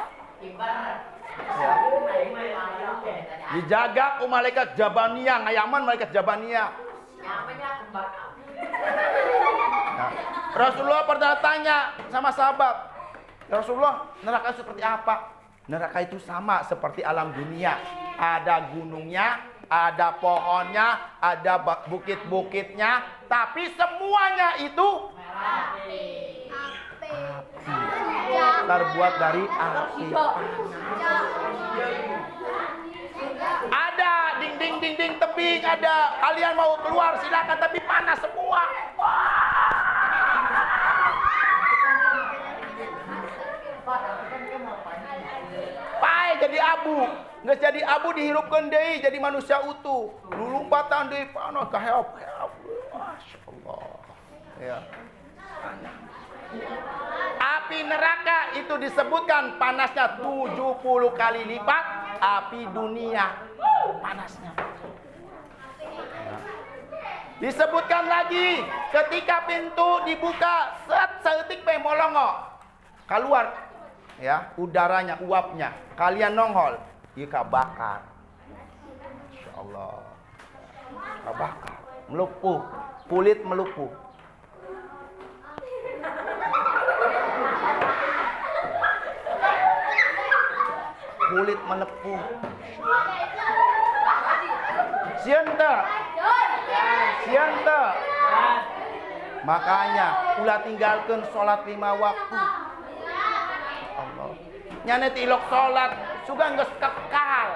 Ya. Dijaga ku malaikat Jabaniyah, ngayaman malaikat Jabaniyah. Nah, Rasulullah pernah tanya sama sahabat, Rasulullah, neraka seperti apa? Neraka itu sama seperti alam dunia. Ada gunungnya, ada pohonnya, ada bukit-bukitnya, tapi semuanya itu api. Terbuat dari api. Ada dinding tebing, ada. Kalian mau keluar silakan, tapi panas semua. Pae jadi abu, nggak jadi abu dihirupkeun deui jadi manusia utuh. Lulumpatan deui panas kaheop-heop. Masyaallah. Ya. Api neraka itu disebutkan panasnya 70 kali lipat api dunia. Panasnya. Disebutkan lagi ketika pintu dibuka, seetik pe molongo. Keluar ya, udaranya, uapnya. Kalian nongol, ieu kabakar. Insyaallah. Bakar, melupuh, kulit melupuh. Kulit melepuh. Sienta. Sienta. Makanya ulah tinggalkan sholat 5 waktu. Allah. Nyane tilok sholat sugan geus kekal.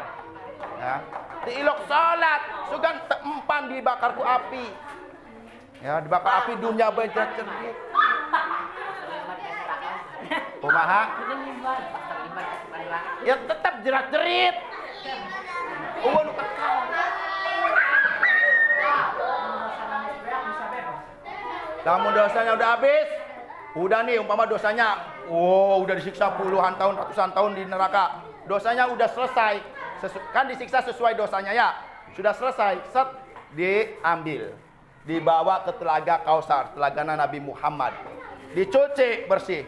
Ya. Tilok sholat sugan empan dibakar ku api. Ya, dibakar api dunia bae cerit. Kumaha? Ya tetap jerat-jerit. Uwe nu kekal. Namun dosanya udah habis. Udah nih umpama dosanya udah disiksa puluhan tahun, ratusan tahun di neraka. Dosanya udah selesai. Kan disiksa sesuai dosanya ya. Sudah selesai, set diambil. Dibawa ke telaga Kausar, telagana Nabi Muhammad. Dicuci bersih.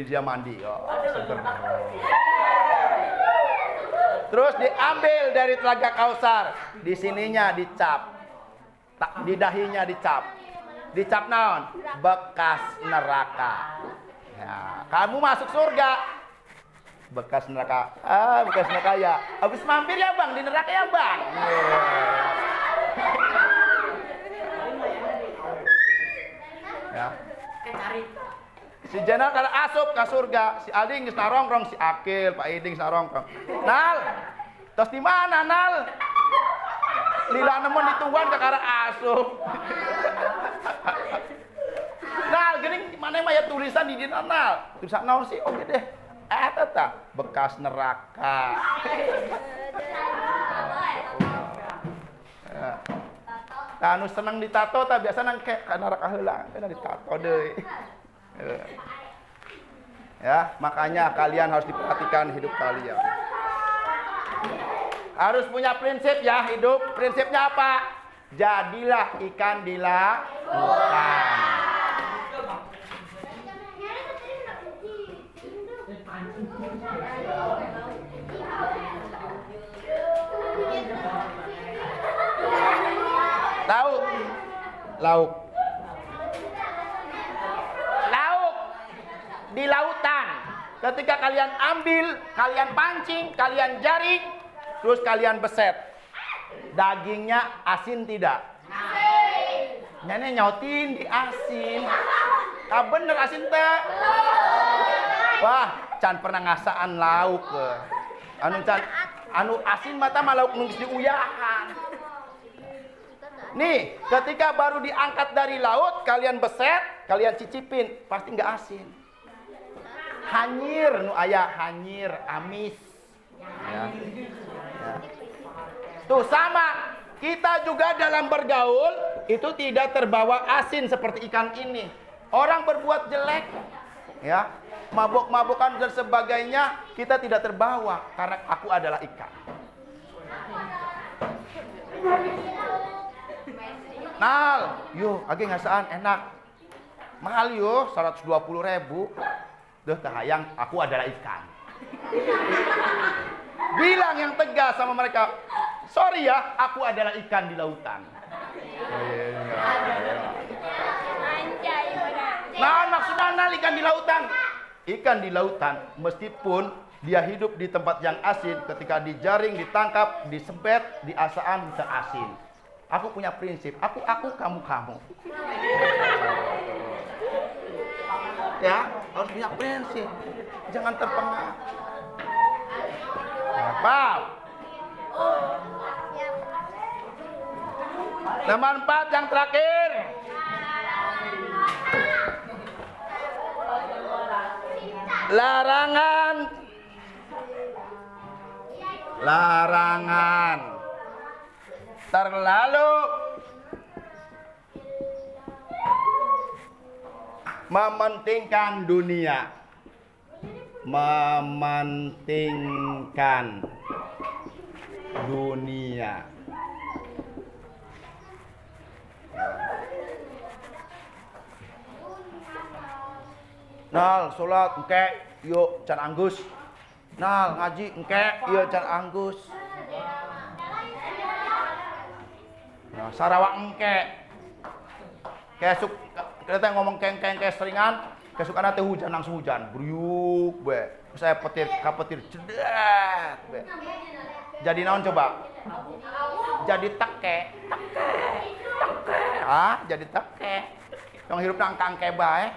Dia mandi. Oh, seger. Terus diambil dari telaga Kausar. Di sininya dicap. Di dahinya dicap. Dicap naon? Bekas neraka. Ya, kamu masuk surga. Bekas neraka. Bekas neraka ya. Habis mampir ya bang, di neraka ya bang. Ya. Si Jenal kada asup ke surga, si Aldi geus narongkrong, si Akil, Pak Iding narongkrong. Nal. Tos di mana, Nal? Lila nemen dituan ke kara asup. Nal, geuning mana mah ya tulisan di dina Nal. Tulisan naon sih? Oke deh. Eta bekas neraka. Nah, anu seneng ditato ta biasa nang ke neraka heula, kana ditato deui. Ya, makanya kalian harus diperhatikan hidup kalian. Harus punya prinsip ya hidup. Prinsipnya apa? Jadilah ikan di lautan. Lauk. Lauk di lautan. Ketika kalian ambil, kalian pancing, kalian jaring, terus kalian beset. Dagingnya asin tidak? Nyane nyautin di asin. Bener asin teh. Wah, can pernah ngasaan lauk. Anu asin mata mah lauk nunggu diuyahan. Nih, ketika baru diangkat dari laut, kalian beset, kalian cicipin, pasti nggak asin. Hanyir, nu aya hanyir, amis. Ya. Ya. Tuh sama, kita juga dalam bergaul itu tidak terbawa asin seperti ikan ini. Orang berbuat jelek, ya, mabuk-mabukan dan sebagainya, kita tidak terbawa karena aku adalah ikan. Nal, yuk, age ngasaan enak. Mahal yuk, 120.000. Duh, kahayang, aku adalah ikan. Bilang yang tegas sama mereka, sorry ya, aku adalah ikan di lautan. Nah, maksudnya Nal ikan di lautan. Ikan di lautan, meskipun dia hidup di tempat yang asin, ketika dijaring, ditangkap, disebet, diasaan, bisa asin. Aku punya prinsip, aku, kamu. Ya, harus punya prinsip. Jangan terpengaruh. Paham? Nomor 4 yang terakhir. Larangan terlalu mementingkan dunia. Nal, sholat engke, yuk can anggus. Nal, ngaji engke, yuk can anggus. Sarawak engke. Kesuk kita ngomong keng-keng keseringan, kesukaan teh hujan langsung hujan, beriuk be. Saya petir kapetir cedet be. Jadi naon coba? Jadi teke. Jadi teke. Yang hirup nang kangke bae.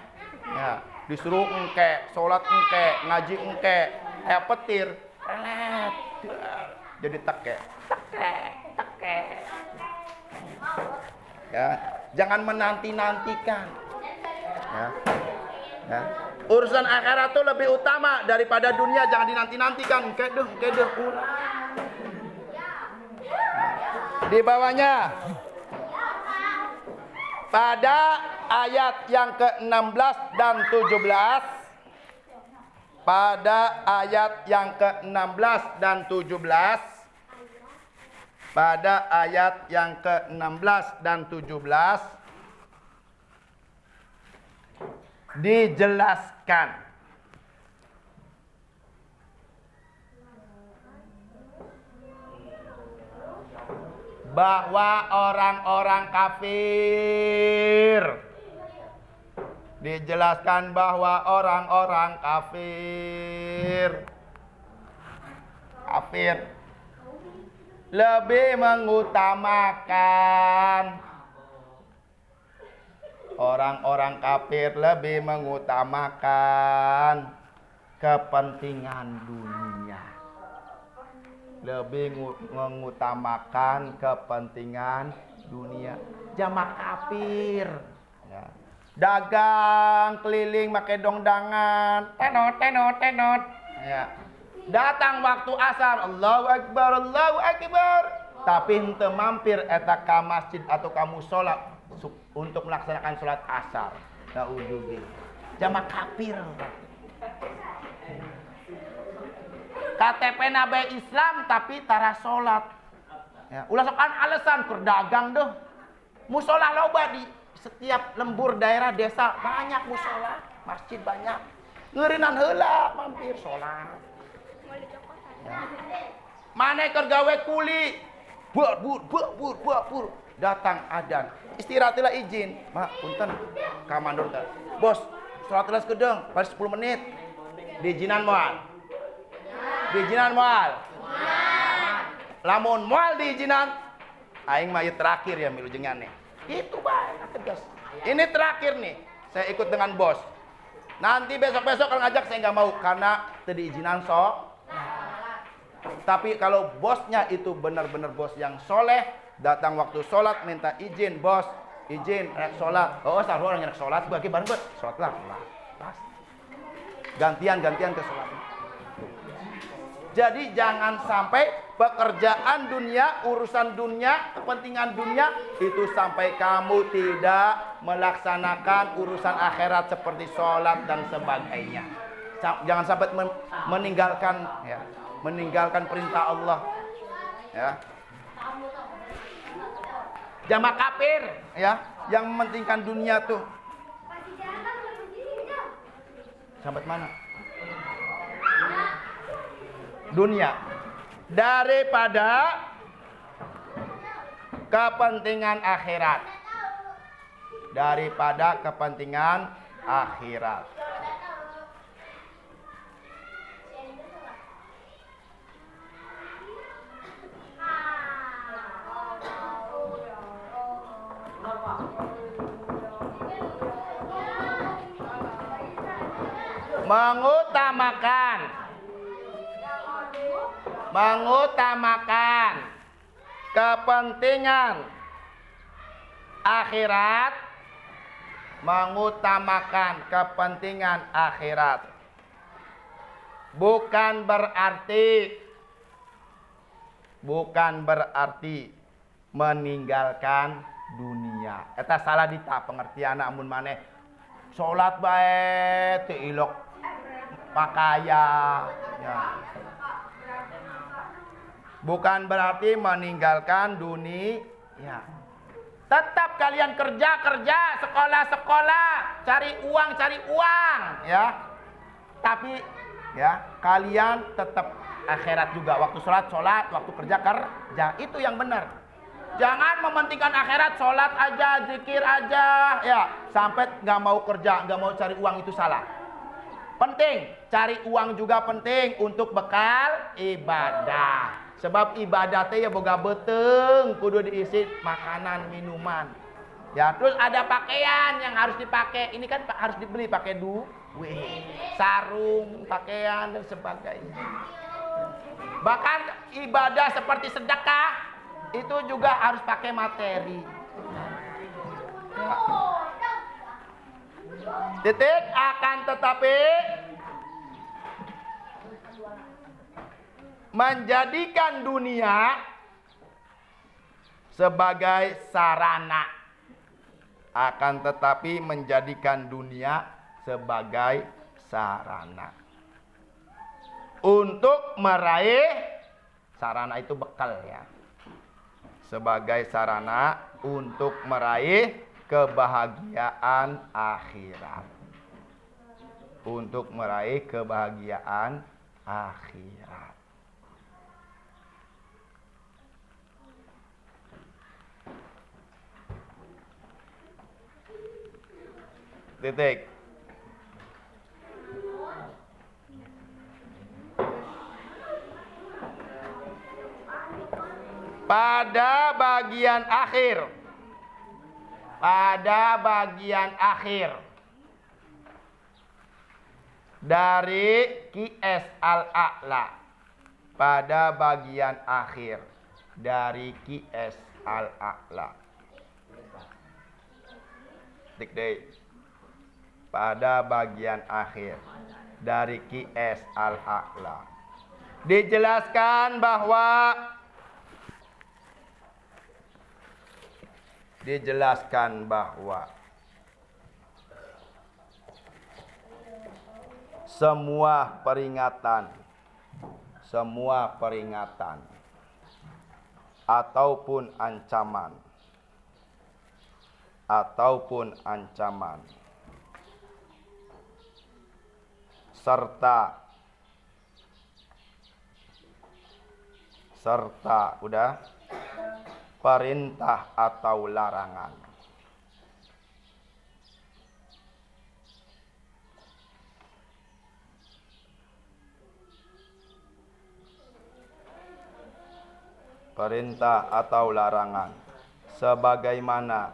Ya, disuruh engke, salat engke, ngaji engke, aya petir, relet. Jadi teke. Ya, jangan menanti-nantikan. Ya. Urusan akhirat itu lebih utama daripada dunia, jangan dinanti-nantikan. Kedeh. Di bawahnya pada ayat yang ke-16 dan 17, pada ayat yang ke-16 dan 17, pada ayat yang ke-16 dan 17 dijelaskan bahwa orang-orang kafir, dijelaskan bahwa orang-orang kafir lebih mengutamakan, orang-orang kafir lebih mengutamakan kepentingan dunia, lebih mengutamakan kepentingan dunia. Jamak kafir, ya. Dagang keliling make dongdangan, tenot, ya. Datang waktu asar, Allahu Akbar, tapi henteu mampir eta ka masjid atau ka mushola untuk melaksanakan sholat asar. Naudzubillah. Jamak kafir. KTP nabe Islam tapi tara sholat. Ya, ulah sok alasan keur dagang deh. Mushola loba di setiap lembur daerah desa, banyak mushola, masjid banyak. Ngeurinan heula mampir sholat. Ya. Mane keur gawe kuli. Bur. Datang adzan. Istirahatlah izin. Mak, punten. Ka mandor teh. Bos, sholat telas kedeng, pas 10 menit. Diizinan moal. Lamun moal diizinan, aing mah terakhir ya milu jeung nyane. Itu bae tegas. Ini terakhir nih. Saya ikut dengan bos. Nanti besok-besok kalau ngajak saya nggak mau karena teu diizinan sok. Tapi kalau bosnya itu benar-benar bos yang soleh, datang waktu sholat minta izin, bos, izin rek sholat. Oh, sarua orang rek sholat, bagi bareng bet, sholat lah. Pas. Gantian ke sholat. Jadi jangan sampai pekerjaan dunia, urusan dunia, kepentingan dunia itu sampai kamu tidak melaksanakan urusan akhirat seperti sholat dan sebagainya. Jangan sampai meninggalkan perintah Allah, ya. Jamak kafir, ya, yang mementingkan dunia tuh. Sampai mana? Dunia daripada kepentingan akhirat. Daripada kepentingan akhirat. Mengutamakan kepentingan akhirat, bukan berarti meninggalkan dunia. Eta salah dita pengertian amun maneh salat bae teu ilok pakaya, ya. Bukan berarti meninggalkan dunia, ya. Tetap kalian kerja, sekolah, cari uang, ya. Tapi ya, kalian tetap akhirat juga, waktu sholat, waktu kerja. Itu yang benar. Jangan mementingkan akhirat, sholat aja, zikir aja, ya sampai nggak mau kerja, nggak mau cari uang itu salah. Penting, cari uang juga penting untuk bekal ibadah. Sebab ibadah teh ya boga beteng, kudu diisi makanan, minuman. Ya, terus ada pakaian yang harus dipakai. Ini kan harus dibeli pakai duit, sarung, pakaian dan sebagainya. Bahkan ibadah seperti sedekah itu juga harus pakai materi. Ya. Titik, akan tetapi menjadikan dunia sebagai sarana. Akan tetapi menjadikan dunia sebagai sarana. Untuk meraih, sarana itu bekal ya. Sebagai sarana untuk meraih kebahagiaan akhirat. Untuk meraih kebahagiaan akhirat. Titik. Pada bagian akhir dari Qiyas al-A'la, pada bagian akhir dari Qiyas al-A'la, pada bagian akhir dari Qiyas al-A'la dijelaskan bahwa semua peringatan ataupun ancaman serta perintah atau larangan sebagaimana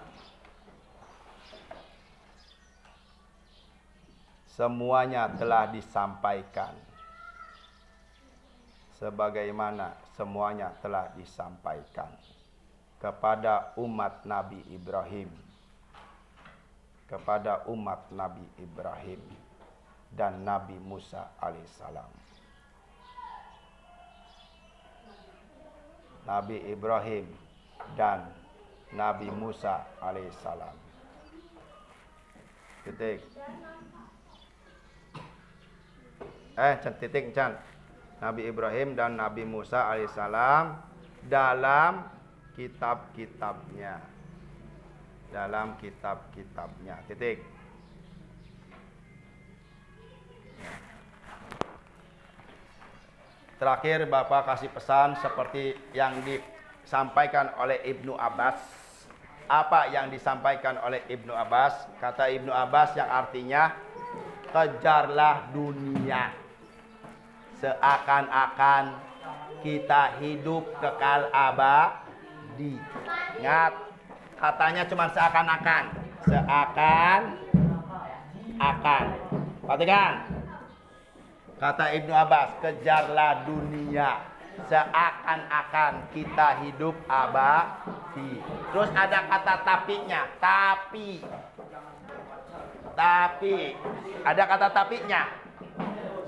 semuanya telah disampaikan kepada umat Nabi Ibrahim dan Nabi Musa alaihissalam. Nabi Ibrahim dan Nabi Musa alaihissalam. Titik. Nabi Ibrahim dan Nabi Musa alaihissalam dalam kitab-kitabnya. Titik. Terakhir Bapak kasih pesan seperti yang disampaikan oleh Ibnu Abbas. Apa yang disampaikan oleh Ibnu Abbas? Kata Ibnu Abbas yang artinya, kejarlah dunia seakan-akan kita hidup kekal abadi. Ingat, katanya cuma seakan-akan. Perhatikan. Kata Ibnu Abbas, kejarlah dunia seakan-akan kita hidup abadi. Terus ada kata tapinya, tapi. Ada kata tapinya.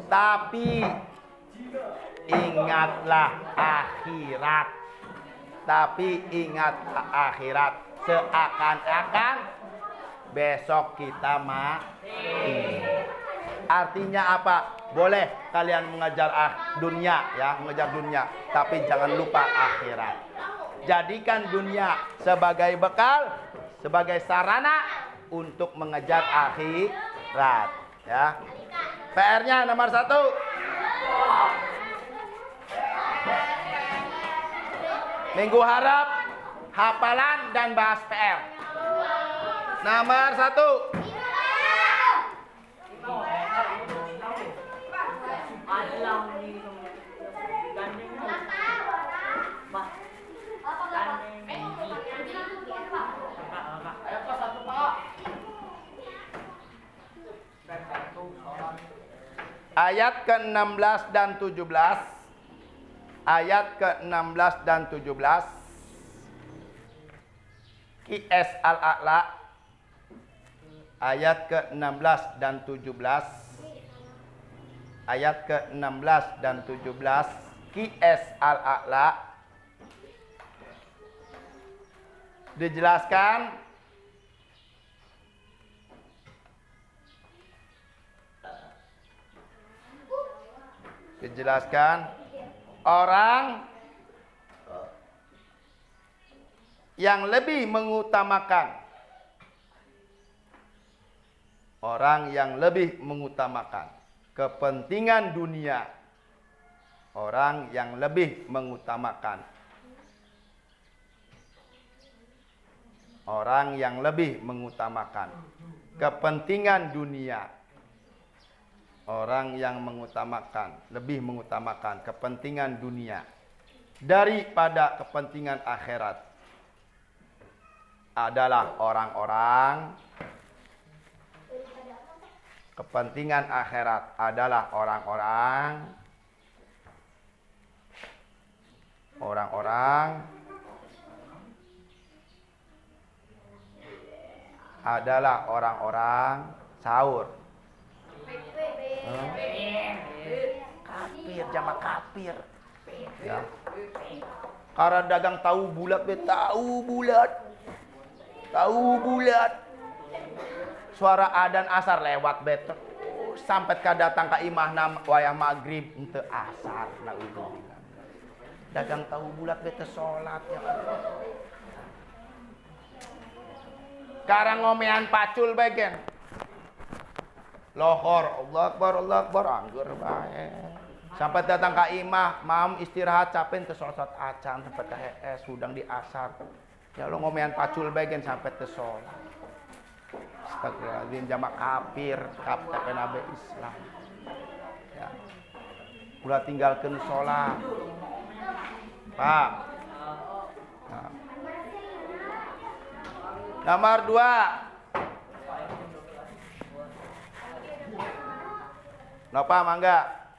Tapi ingatlah akhirat. Seakan-akan besok kita mati. Artinya apa? Boleh kalian mengejar dunia, tapi jangan lupa akhirat. Jadikan dunia sebagai bekal, sebagai sarana untuk mengejar akhirat, ya. PR-nya nomor 1. Minggu harap hafalan dan bahas PR. Nomor 1. Ayat ke-16 dan 17. Ayat ke-16 dan 17. QS Al-A'la. Ayat ke-16 dan 17. Ayat ke-16 dan 17. QS Al-A'la. Dijelaskan orang yang lebih mengutamakan kepentingan dunia, orang yang lebih mengutamakan kepentingan dunia, orang yang lebih mengutamakan kepentingan dunia daripada kepentingan akhirat adalah orang-orang sahur. Kafir, jamaah kafir. Ya. Karena dagang tahu bulat. Suara adzan asar lewat betul. Sampai datang ke imah wayah maghrib ente asar. Naudzubillah. Dagang tahu bulat bete sholat ya Allah. Karang ngomean pacul bagian. Lohor, Allah Akbar, anggur bae. Sampai datang ke imah, mam istirahat capek teu sholat acan sampai ke HS hudang di asar. Ya Allah ngomean pacul bagian sampai teu sholat. Astagfirullahaladzim, jamaah kafir, kafir nabi Islam. Ya. Ulah tinggalkeun sholat. Pak. Nah. Nomor 2. Nova mangga.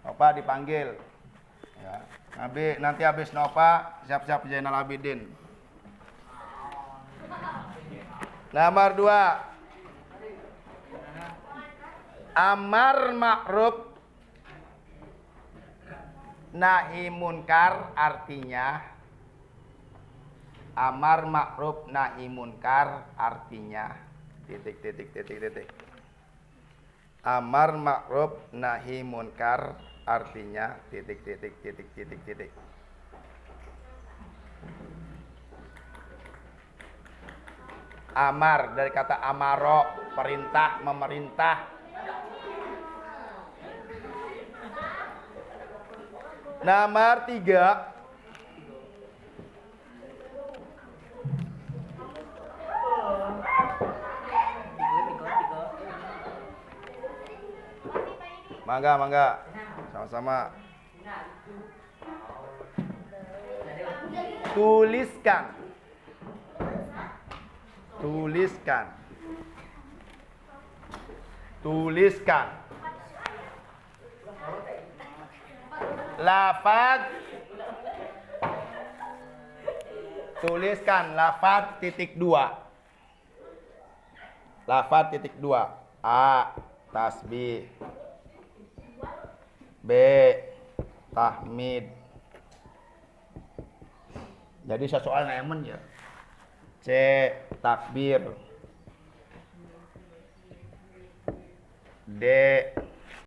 Nova dipanggil. Ya. Nanti habis Nova siap-siap Zainal Abidin. Nomor 2. Amar ma'ruf nahi munkar artinya titik. Amar ma'ruf nahi munkar artinya titik. Amar dari kata amaro, perintah, memerintah. Nomor 3. Mangga. Sama-sama. Tuliskan. Lafaz. Tuliskan lafaz titik 2. A. Tasbih. B. Tahmid. Jadi soal nemen ya. C. Takbir. D.